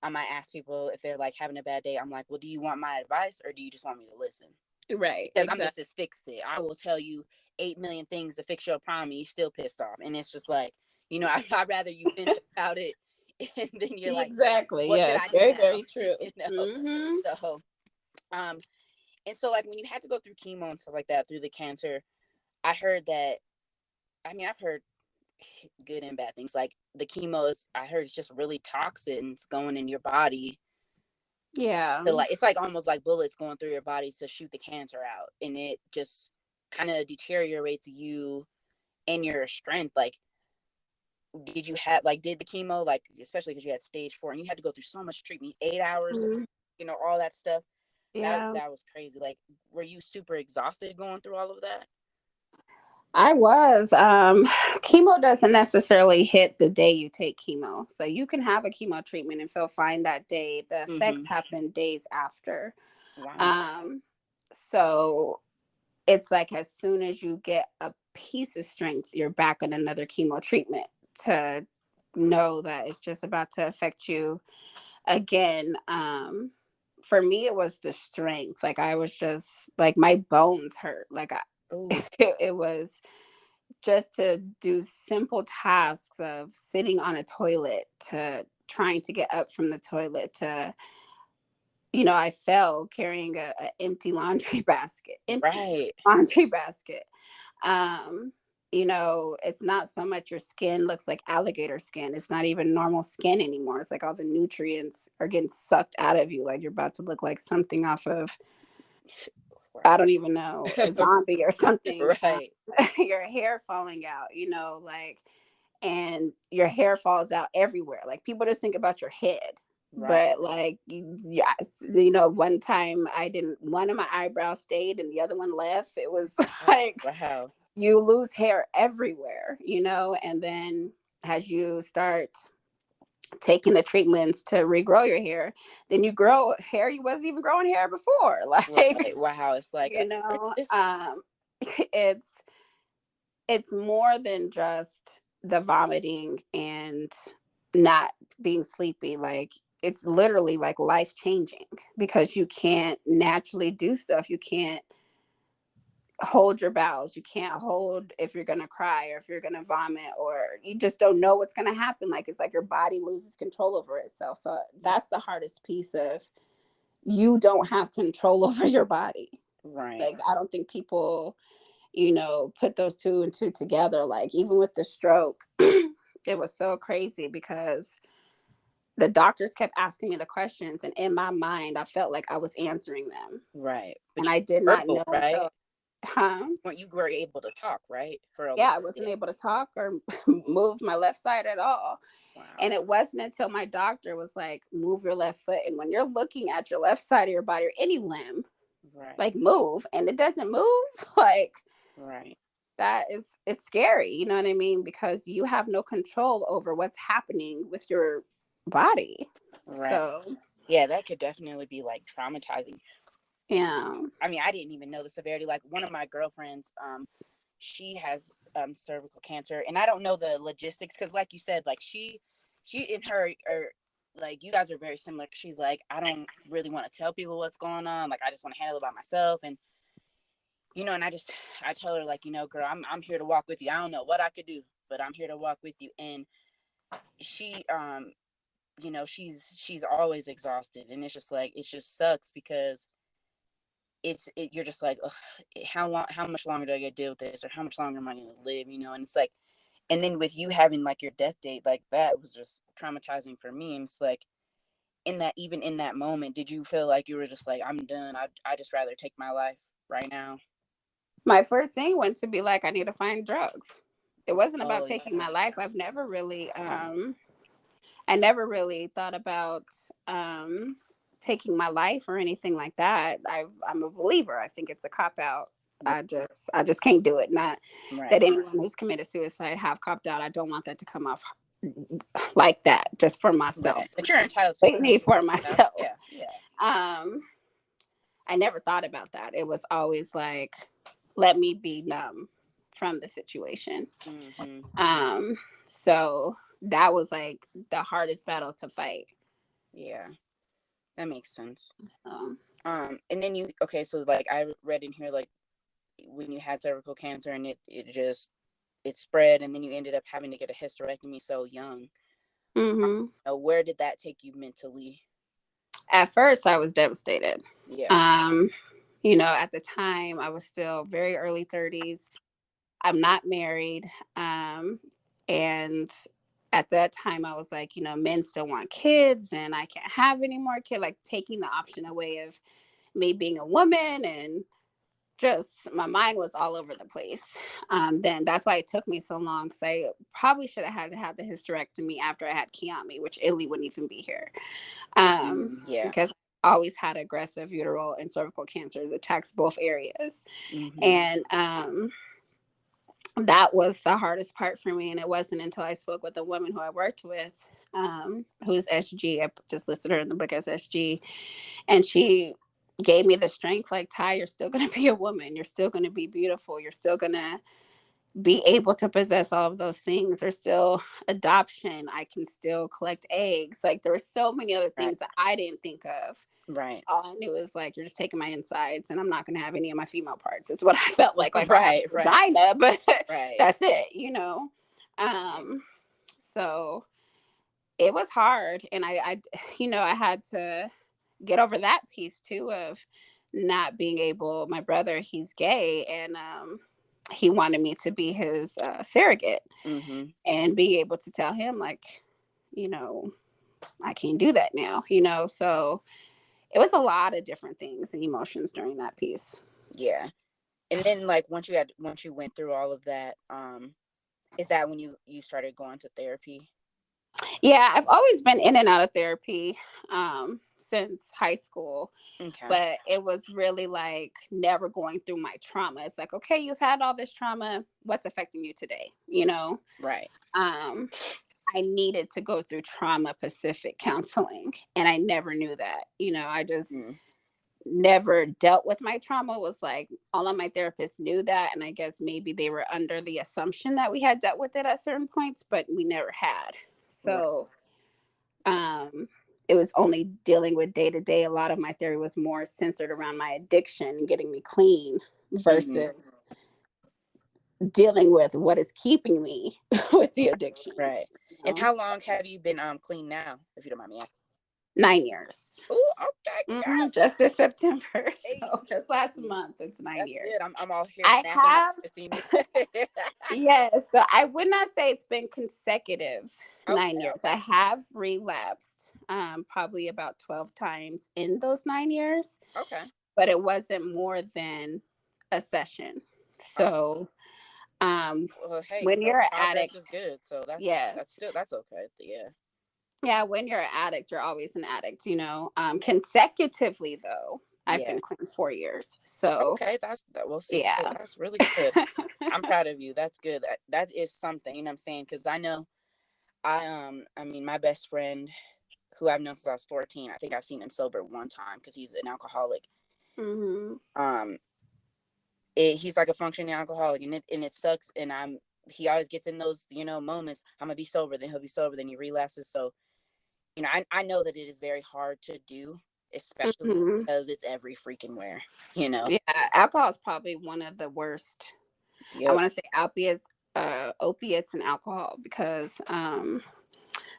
I might ask people if they're like having a bad day. I'm like, well, do you want my advice or do you just want me to listen? Right, Because I'm exactly. just fix it. I will tell you 8 million things to fix your problem, and you're still pissed off. And it's just like, you know, I'd rather you vent about it, and then you're like, Exactly. what should Yes, I do very, now? very true. You know. Mm-hmm. So, um, and so like when you had to go through chemo and stuff like that through the cancer, I heard that. I mean, I've heard good and bad things. Like the chemo is, I heard it's just really toxins going in your body. Yeah. So like it's like almost like bullets going through your body to shoot the cancer out, and it just kind of deteriorates you and your strength. Like, did you have like did the chemo, like especially because you had stage 4 and you had to go through so much treatment, 8 hours, Mhm. you know, all that stuff. That Yeah. that was crazy. Like, were you super exhausted going through all of that? I was. Chemo doesn't necessarily hit the day you take chemo. So you can have a chemo treatment and feel fine that day. The effects Mm-hmm. happen days after. Wow. Um, so it's like as soon as you get a piece of strength, you're back on another chemo treatment to know that it's just about to affect you again. For me, it was the strength. Like, I was just like, my bones hurt. Like, Oh. it was just to do simple tasks of sitting on a toilet to trying to get up from the toilet to, you know, I fell carrying a empty laundry basket, empty Right. laundry basket. um you know, it's not so much your skin looks like alligator skin, it's not even normal skin anymore. It's like all the nutrients are getting sucked out of you, like you're about to look like something off of, I don't even know, a zombie or something. Right. Your hair falling out, you know, like, and your hair falls out everywhere. Like, people just think about your head, Right. but like, yes, you know, one time I didn't, one of my eyebrows stayed and the other one left. It was Oh, like, wow. you lose hair everywhere, you know, and then as you start taking the treatments to regrow your hair, then you grow hair you wasn't even growing hair before. Like, Right. Wow. It's like, you know, this. it's it's more than just the vomiting and not being sleepy. Like, it's literally like life changing because you can't naturally do stuff. You can't hold your bowels. You can't hold if you're going to cry or if you're going to vomit, or you just don't know what's going to happen. Like, it's like your body loses control over itself. So that's the hardest piece of, you don't have control over your body. Right. Like, I don't think people, you know, put those two and two together. Like, even with the stroke, it was so crazy because the doctors kept asking me the questions, and in my mind, I felt like I was answering them, Right. But and you I did were not verbal, know right? until, huh? When you were able to talk, right? For a Yeah, little I wasn't bit. able to talk or move my left side at all. Wow. And it wasn't until my doctor was like, move your left foot. And when you're looking at your left side of your body or any limb, Right. like, move, and it doesn't move, like, Right. that is, it's scary, you know what I mean? Because you have no control over what's happening with your body. Right. So, Yeah, that could definitely be like traumatizing. yeah. I mean, I didn't even know the severity. Like one of my girlfriends, she has cervical cancer, and I don't know the logistics because, like you said, like she and her are like you guys are very similar. She's like, I don't really want to tell people what's going on. Like, I just want to handle it by myself, and you know, and I told her like, you know, girl, I'm here to walk with you. I don't know what I could do, but I'm here to walk with you. And she, you know, she's always exhausted, and it's just like it just sucks because you're just like, ugh, how much longer do I get to deal with this, or how much longer am I going to live, and it's like, and then with you having like your death date, like that was just traumatizing for me. And it's like, even in that moment, did you feel like you were just like, I'm done, I just rather take my life right now? My first thing went to be like, I need to find drugs. It wasn't about Oh taking yeah. my life. I never really thought about taking my life or anything like that. I'm a believer. I think it's a cop out. I just can't do it. Not that Right. anyone who's committed suicide have copped out. I don't want that to come off like that. Just for myself, Right, but you're entitled to completely for yourself. myself. Yeah, yeah. Um, I never thought about that. It was always like, let me be numb from the situation. Mm-hmm. So that was like the hardest battle to fight. Yeah, that makes sense. So, And then okay, so like I read in here, like when you had cervical cancer and it spread, and then you ended up having to get a hysterectomy so young. mm-hmm. Where did that take you mentally? At first, I was devastated. Yeah. Um, at the time, I was still very early 30s. I'm not married. And at that time, I was like, men still want kids and I can't have any more kids, like taking the option away of me being a woman, and just my mind was all over the place. Then that's why it took me so long, because I probably should have had to have the hysterectomy after I had Kiami, which Illy wouldn't even be here. Yeah. Because I always had aggressive uterine and cervical cancers, attacks both areas. Mm-hmm. And that was the hardest part for me. And it wasn't until I spoke with a woman who I worked with, who's SG. I just listed her in the book as SG. And she gave me the strength, like, Ty, you're still going to be a woman. You're still going to be beautiful. You're still going to be able to possess all of those things. There's still adoption. I can still collect eggs. Like, there were so many other Right. things that I didn't think of. Right. All I knew is like, you're just taking my insides and I'm not going to have any of my female parts. It's what I felt like. Like, I have a vagina, but Right. that's it. So it was hard. And I had to get over that piece too, of not being able. My brother, he's gay, and he wanted me to be his surrogate. Mm-hmm. And being able to tell him, like, I can't do that now. So it was a lot of different things and emotions during that piece. Yeah. And then like once you went through all of that, is that when you started going to therapy? Yeah, I've always been in and out of therapy since high school. Okay. But it was really like never going through my trauma. It's like, okay, you've had all this trauma. What's affecting you today? Right. I needed to go through trauma specific counseling, and I never knew that. I just never dealt with my trauma. It was like all of my therapists knew that, and I guess maybe they were under the assumption that we had dealt with it at certain points, but we never had. So it was only dealing with day to day. A lot of my theory was more centered around my addiction and getting me clean versus dealing with what is keeping me with the addiction. Right. And how long have you been clean now, if you don't mind me asking? 9 years. Oh, okay. Just this September. Hey, So just last month, it's 9 years. Good. I'm all here. I have. To see me. Yes. So I would not say it's been consecutive 9 years. Okay. I have relapsed probably about 12 times in those 9 years. Okay. But it wasn't more than a session. So well, hey, when you're an progress addict is good. So that's okay. Yeah. Yeah, when you're an addict, you're always an addict, consecutively though, I've Yeah. been clean 4 years. So Okay, we'll see. yeah. Hey, that's really good. I'm proud of you. That's good. That is something, you know what I'm saying? Because I know I mean my best friend who I've known since I was 14, I think I've seen him sober one time because he's an alcoholic. Mm-hmm. He's like a functioning alcoholic, and it sucks. And he always gets in those moments. I'm gonna be sober, then he'll be sober, then he relapses. So I know that it is very hard to do, especially Mm-hmm. because it's every freaking where. Yeah, alcohol is probably one of the worst. Yep. I want to say opiates and alcohol, because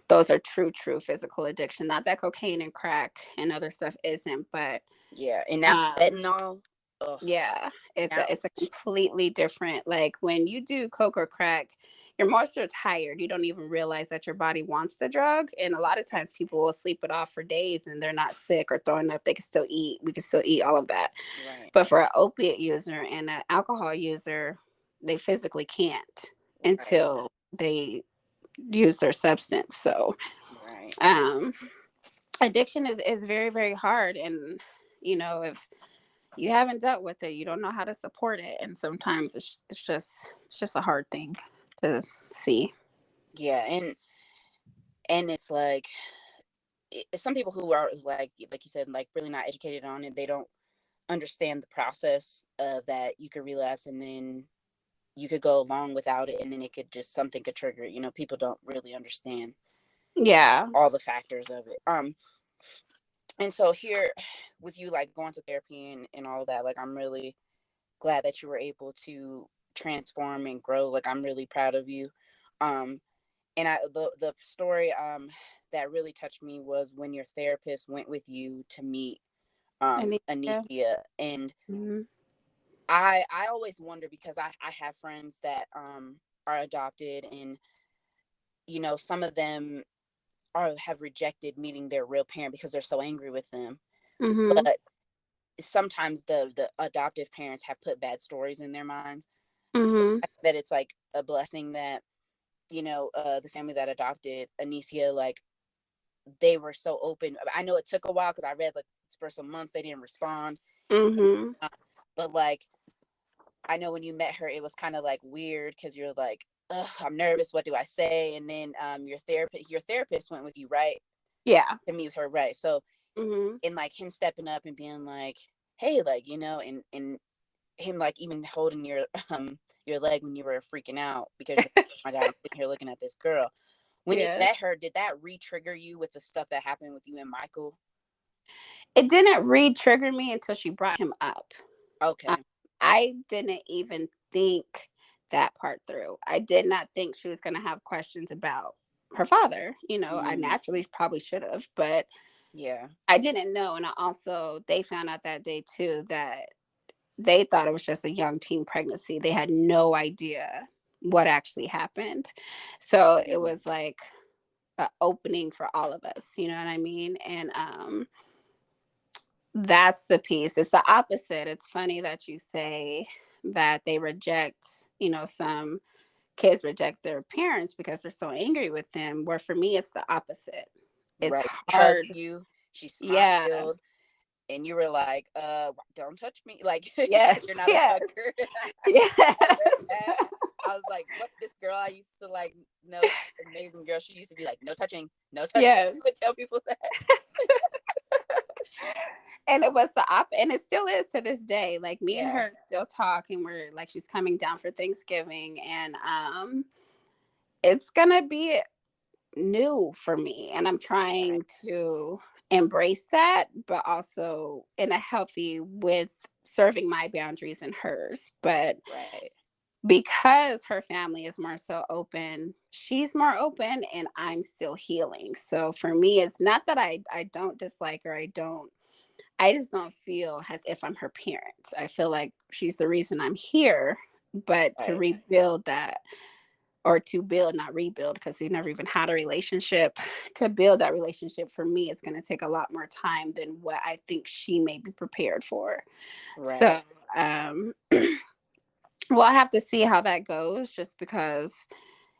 those are true physical addiction. Not that cocaine and crack and other stuff isn't, but yeah. And now fentanyl. Ugh. Yeah, Now, it's a completely different, like, when you do coke or crack, you're more so tired, you don't even realize that your body wants the drug, and a lot of times people will sleep it off for days and they're not sick or throwing up, they can still eat, we can still eat all of that. right, But for an opiate user and an alcohol user, they physically can't right, until they use their substance. So, right. um, addiction is very, very hard, and, if you haven't dealt with it, you don't know how to support it, and sometimes it's just a hard thing to see. Yeah, and it's like some people who are like you said, like really not educated on it, they don't understand the process of that you could relapse and then you could go along without it and then it could just something could trigger it. People don't really understand Yeah. all the factors of it. And so here with you like going to therapy and all of that, like I'm really glad that you were able to transform and grow. Like I'm really proud of you. Um and the story that really touched me was when your therapist went with you to meet And yeah. Anicia. And Mhm. I always wonder because I have friends that are adopted, and some of them are have rejected meeting their real parent because they're so angry with them. Mhm. But sometimes the adoptive parents have put bad stories in their minds. Mhm. That it's like a blessing that the family that adopted Anicia, like they were so open. I know it took a while because I read like for some months they didn't respond. And, Mhm. but like I know when you met her, it was kind of like weird because you're like, ugh, I'm nervous. What do I say? And then your therapist went with you, right? Yeah. To meet with her, right? So, Mhm. and like him stepping up and being like, hey, like and him like even holding your leg when you were freaking out because you're like, oh my god, I'm sitting here looking at this girl. When you Yeah. met her, did that re-trigger you with the stuff that happened with you and Michael? It didn't re-trigger me until she brought him up. Um, Okay. I didn't even think that part through. I did not think she was going to have questions about her father. I Mm, naturally probably should have, but yeah. I didn't know. And they found out that day too that they thought it was just a young teen pregnancy. They had no idea what actually happened. So it Mm, was like an opening for all of us, you know what I mean? And that's the piece. It's the opposite. It's funny that you say that they reject, some kids reject their parents because they're so angry with them. Where for me, it's the opposite. It's right. She hugged hard. you. She Yeah. smiled, and you were like, don't touch me," like Yes. because you're not a Yes. hugger. I read Yes. that. I was like, "What?" This girl I used to like know, amazing girl. She used to be like, "No touching, no touching." Yes. She would tell people that. And it was and it still is to this day. Like me and Yeah. her still talk, and we're like, she's coming down for Thanksgiving, and it's gonna be new for me, and I'm Right. trying to embrace that, but also in a healthy with serving my boundaries and hers. But Right. because her family is more so open, she's more open, and I'm still healing. So for me, it's not that I don't dislike her. I just don't feel as if I'm her parent. I feel like she's the reason I'm here, but to Right. rebuild that, or to build, not rebuild, because we never even had a relationship. To build that relationship for me, it's going to take a lot more time than what I think she may be prepared for. Right. So, well, I have to see how that goes, just because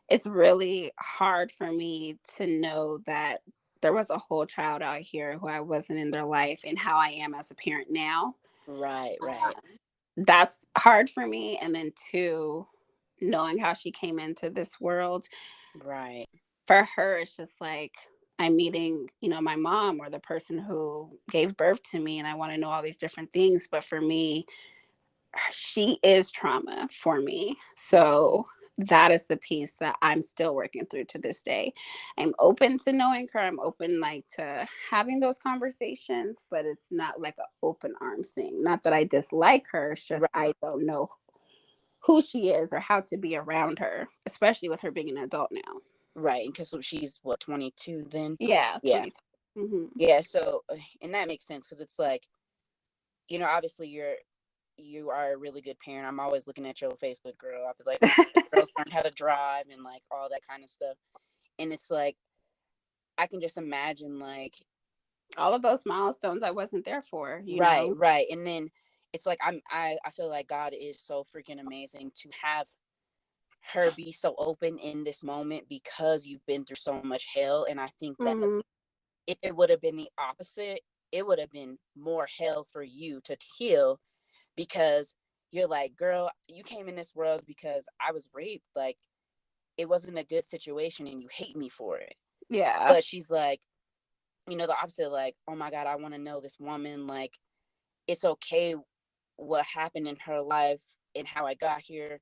it's really hard for me to know that there was a whole child out here who I wasn't in their life, and how I am as a parent now. Right. Um, Right. that's hard for me. And then, two, knowing how she came into this world, Right. for her, it's just like I'm meeting, my mom, or the person who gave birth to me, and I want to know all these different things. But for me, she is trauma for me. So that is the piece that I'm still working through to this day. I'm open to knowing her. I'm open like to having those conversations, but it's not like an open arms thing. Not that I dislike her. It's just Right. I don't know who she is or how to be around her, especially with her being an adult now. Right. Because she's what, 22 then? Yeah, Yeah. 22. Hmm. Yeah. So, and that makes sense because it's like, obviously you're you are a really good parent. I'm always looking at your Facebook, girl. I'll be like, the girls learn how to drive and like all that kind of stuff. And it's like, I can just imagine like All of those milestones I wasn't there for, you right, know. right. And then it's like I feel like God is so freaking amazing to have her be so open in this moment because you've been through so much hell. And I think that Mhm. if it would have been the opposite, it would have been more hell for you to heal, because you're like, girl, you came in this world because I was raped. Like, it wasn't a good situation and you hate me for it. Yeah. But she's like, the opposite, like, oh my God, I want to know this woman. Like, it's okay what happened in her life and how I got here.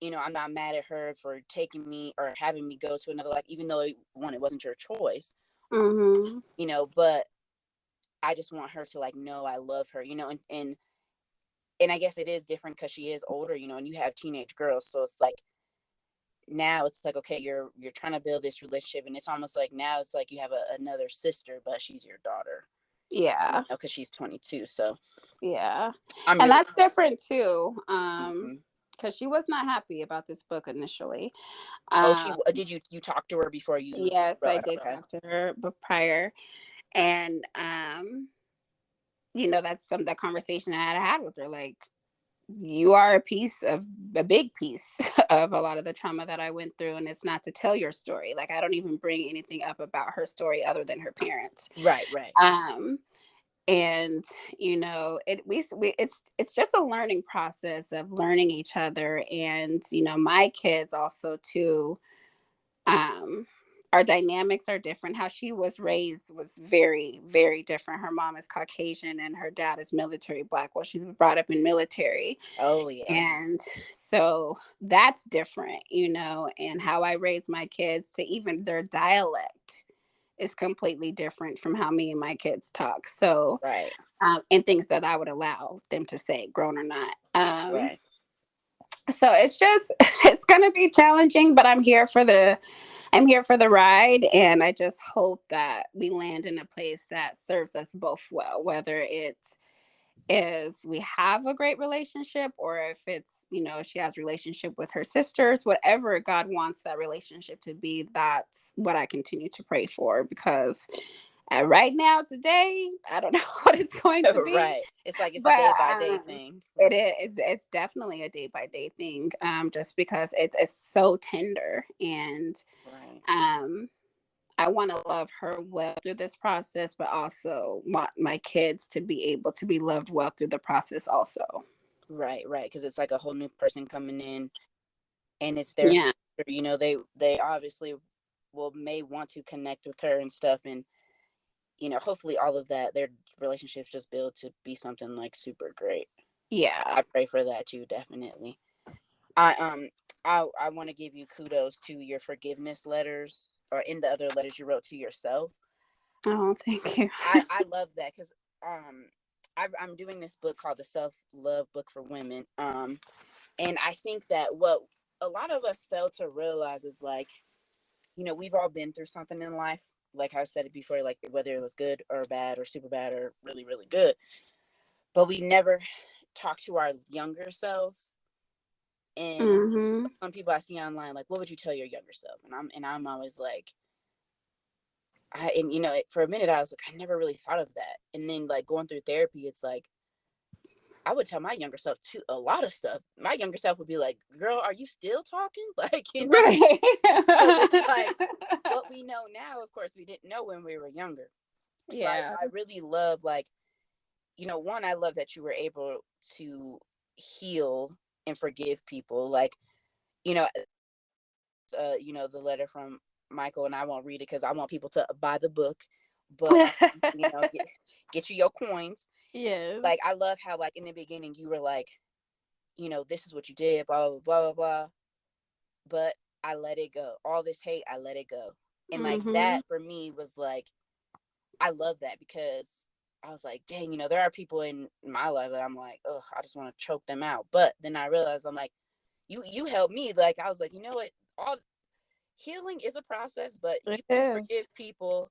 I'm not mad at her for taking me or having me go to another life, even though it wasn't your choice, Mhm. but I just want her to like know I love her, and I guess it is different because she is older, and you have teenage girls. So it's like now it's like, okay, you're trying to build this relationship, and it's almost like now it's like you have another sister, but she's your daughter, Yeah. because she's 22. So Yeah. I'm And really. that's different too. Mhm. Because she was not happy about this book initially. Oh, Um, did you talk to her before you yes, wrote I it? did Okay. talk to her but prior. And you know, that's some that conversation I had with her. Like, you are a big piece of a lot of the trauma that I went through, and it's not to tell your story. Like, I don't even bring anything up about her story other than her parents. Right, right, Um, and you know, it's just a learning process of learning each other, and you know, my kids also too. um our dynamics are different. How she was raised was very, very different. Her mom is Caucasian and her dad is military black. Well, she's brought up in military, oh yeah, and so that's different, you know. And how I raise my kids, to even their dialect is completely different from how me and my kids talk. So right, and things that I would allow them to say, grown or not. right, So it's just it's gonna be challenging, but I'm here for the ride, and I just hope that we land in a place that serves us both well, whether it is we have a great relationship, or if it's, you know, she has relationship with her sisters, whatever God wants that relationship to be, that's what I continue to pray for. Because right now, today, I don't know what it's going to be, right. It's like it's a but day by day thing. it is. It's definitely a day by day thing. Just because it's so tender, and Right, um, I want to love her well through this process, but also want my kids to be able to be loved well through the process, also. right, right. Because it's like a whole new person coming in, and it's their Yeah, sister. They obviously may want to connect with her and stuff, and hopefully all of that, their relationships just build to be something like super great. yeah. I pray for that too, definitely. I I want to give you kudos to your forgiveness letters, or in the other letters you wrote to yourself. Oh, thank you. I love that because I'm doing this book called the Self Love Book for Women. And I think that what a lot of us fail to realize is like, we've all been through something in life. Like I said it before, like whether it was good or bad or super bad or really, really good, but we never talk to our younger selves. And Hmm. some people I see online, like, what would you tell your younger self? And I'm always like, for a minute I was like, I never really thought of that. And then like going through therapy, it's like I would tell my younger self too a lot of stuff. My younger self would be like, "Girl, are you still talking?" Like, Right. because it's like what we know now. Of course, we didn't know when we were younger. So Yeah. I really love, like, one, I love that you were able to heal and forgive people. Like, you know, the letter from Michael, and I won't read it because I want people to buy the book. But get you your coins. Yes. Like, I love how, like, in the beginning you were like, this is what you did, blah blah blah blah blah. But I let it go. All this hate, I let it go. And like Hmm. that for me was like, I love that because I was like, dang, there are people in my life that I'm like, ugh, I just want to choke them out. But then I realized, I'm like, you helped me. Like, I was like, you know what? All healing is a process, but you It can is. forgive people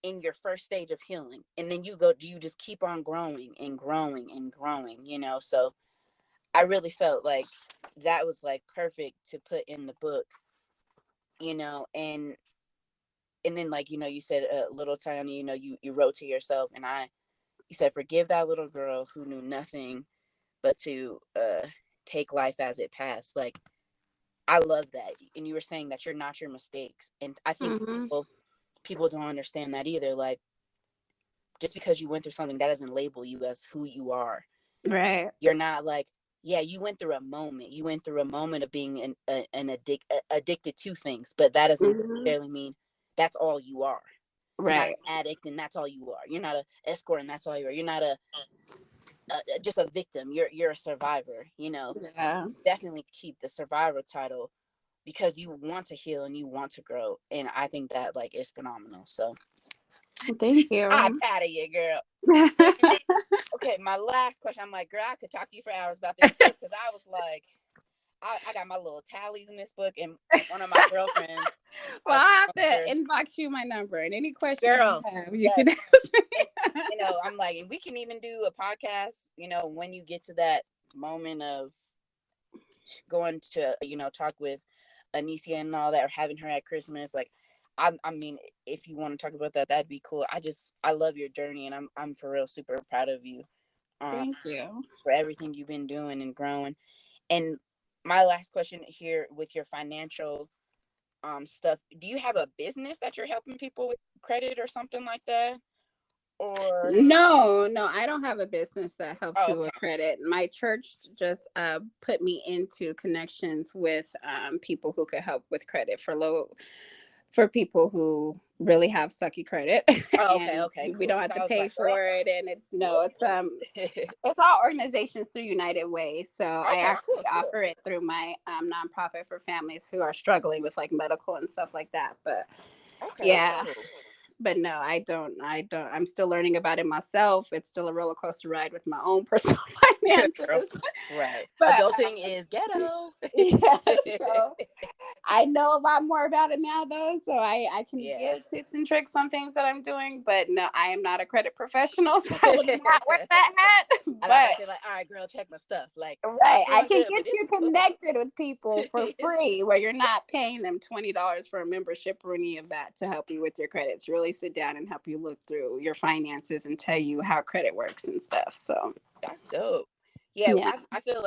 in your first stage of healing, and then you just keep on growing and growing and growing, so I really felt like that was like perfect to put in the book, and then, like, you said, little Tiny, you wrote to yourself, and you said, forgive that little girl who knew nothing but to take life as it passed. Like, I love that. And you were saying that you're not your mistakes. And I think Mm-hmm. people don't understand that either. Like, just because you went through something, that doesn't label you as who you are. Right. You're not like, yeah, you went through a moment. You went through a moment of being addicted to things, but that doesn't Mm-hmm. necessarily mean that's all you are. You're not Right. an addict, and that's all you are. You're not a escort, and that's all you are. You're not just a victim. You're a survivor. Yeah. Definitely keep the survivor title because you want to heal and you want to grow, and I think that like is phenomenal. So Thank I'm you. proud of you, girl. And then, okay, my last question. I'm like, girl, I could talk to you for hours about this book because I was like, I got my little tallies in this book, and one of my girlfriends, I Well, was I have telling her, to inbox you my number, and any questions you girl, have, you yes. can ask And, me. I'm like, and we can even do a podcast, when you get to that moment of going to, talk with Anicia and all that, or having her at Christmas. Like, I mean, if you want to talk about that, that'd be cool. I love your journey, and I'm for real super proud of you, um, Thank you. for everything you've been doing and growing. And my last question here with your financial stuff, do you have a business that you're helping people with credit or something like that? Or No, I don't have a business that helps oh, people okay. with credit. My church just put me into connections with people who could help with credit for people who really have sucky credit, Oh, okay, and okay, we cool. don't Because have to I was pay like, girl, for it. And okay, it's all organizations through United Way. So I cool, actually cool. offer it through my nonprofit for families who are struggling with like medical and stuff like that. But Okay, yeah, cool. but no, I don't. I'm still learning about it myself. It's still a roller coaster ride with my own personal Girl, finances. right. But Adulting is ghetto. yeah, so I know a lot more about it now, though, so I can Yeah. give tips and tricks on things that I'm doing. But no, I am not a credit professional, so I would not wear that hat. I like I But said, like, all right, girl, check my stuff. Like, I'm right, I doing can good, get but this you is what the connected with people for free, where you're not paying them $20 for a membership or any of that to help you with your credits. Really sit down and help you look through your finances and tell you how credit works and stuff. So that's dope. Yeah, yeah, I feel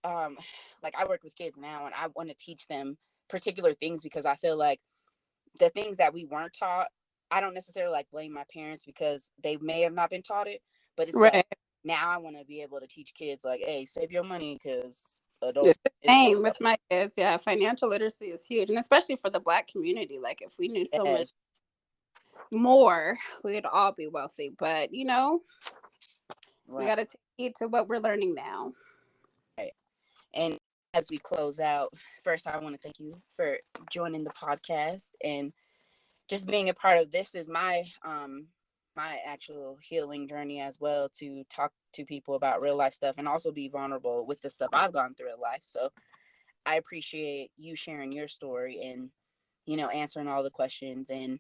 um like I work with kids now, and I want to teach them particular things because I feel like the things that we weren't taught, I don't necessarily like blame my parents because they may have not been taught it, but it's like right. now I want to be able to teach kids like, hey, save your money because It's adults the is same with ghetto. my kids. Yeah, financial literacy is huge, and especially for the Black community. Like, if we knew so much Yes, more, we'd all be wealthy. But we right. got to take heed to what we're learning now. And as we close out, first I want to thank you for joining the podcast and just being a part of this is my actual healing journey as well, to talk to people about real life stuff and also be vulnerable with the stuff I've gone through in life. So I appreciate you sharing your story and answering all the questions. And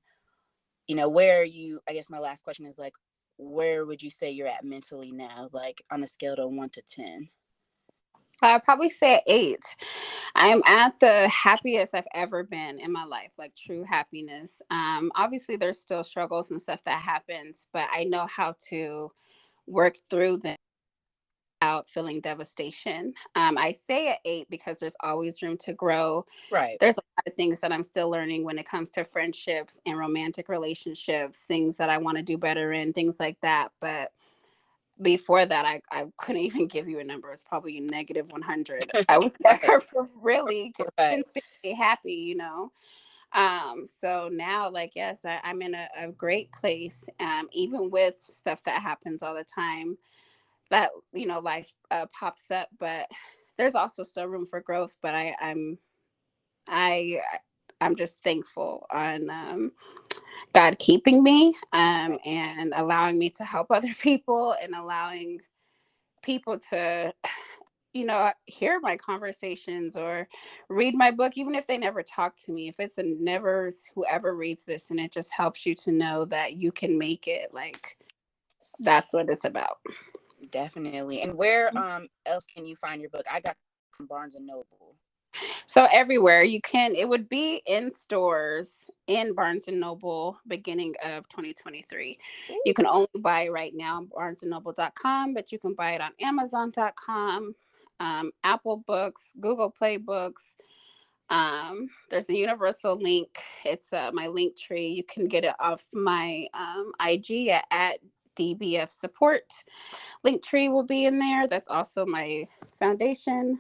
where you, I guess my last question is like, where would you say you're at mentally now, like on a scale of 1 to 10? I'd probably say 8. I am at the happiest I've ever been in my life, like true happiness. Obviously, there's still struggles and stuff that happens, but I know how to work through them without feeling devastation. I say at 8 because there's always room to grow. Right. There's a lot of things that I'm still learning when it comes to friendships and romantic relationships, things that I want to do better in, things like that. But before that, I couldn't even give you a number. It's probably negative 100. I was Right. never really Right. sincerely happy. So now, like, yes, I'm in a great place, even with stuff that happens all the time that, life pops up, but there's also still room for growth. But I, I'm just thankful on God keeping me, Right. and allowing me to help other people and allowing people to hear my conversations or read my book, even if they never talk to me, if it's a never, whoever reads this and it just helps you to know that you can make it, like, that's what it's about. Definitely. And where else can you find your book? I got from Barnes and Noble. So everywhere you can, it would be in stores in Barnes and Noble beginning of 2023. You can only buy it right now on barnesandnoble.com, but you can buy it on amazon.com, Apple Books, Google Play Books. There's a universal link. It's my link tree. You can get it off my IG at DBF support. Linktree will be in there. That's also my foundation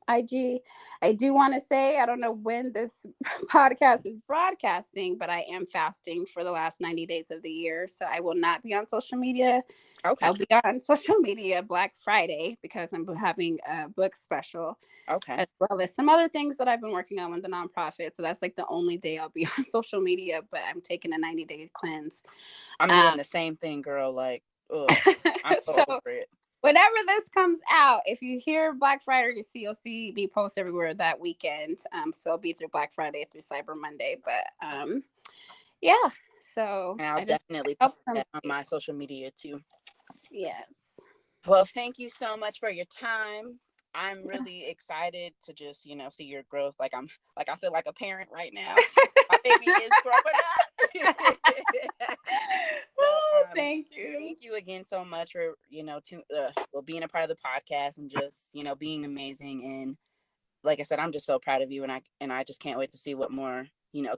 IG. I do want to say, I don't know when this podcast is broadcasting, but I am fasting for the last 90 days of the year. So I will not be on social media. Okay. I'll be on social media Black Friday because I'm having a book special. Okay. As well as some other things that I've been working on with the nonprofit. So that's like the only day I'll be on social media, but I'm taking a 90-day cleanse. I'm doing the same thing, girl. Like, I'm so over it. Whenever this comes out, if you hear Black Friday, you'll see me post everywhere that weekend. So it'll be through Black Friday through Cyber Monday. But yeah, so and I'll definitely post that on my social media too. Yes. Well, thank you so much for your time. I'm really excited to just, see your growth. Like I feel like a parent right now. My baby is growing up. Thank you. Thank you again so much for, being a part of the podcast and just, being amazing. And like I said, I'm just so proud of you. And I just can't wait to see what more,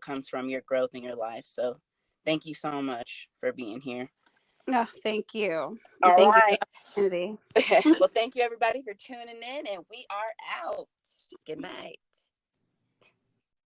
comes from your growth in your life. So thank you so much for being here. No, thank you. All right. Well, thank you everybody for tuning in, and we are out. Good night.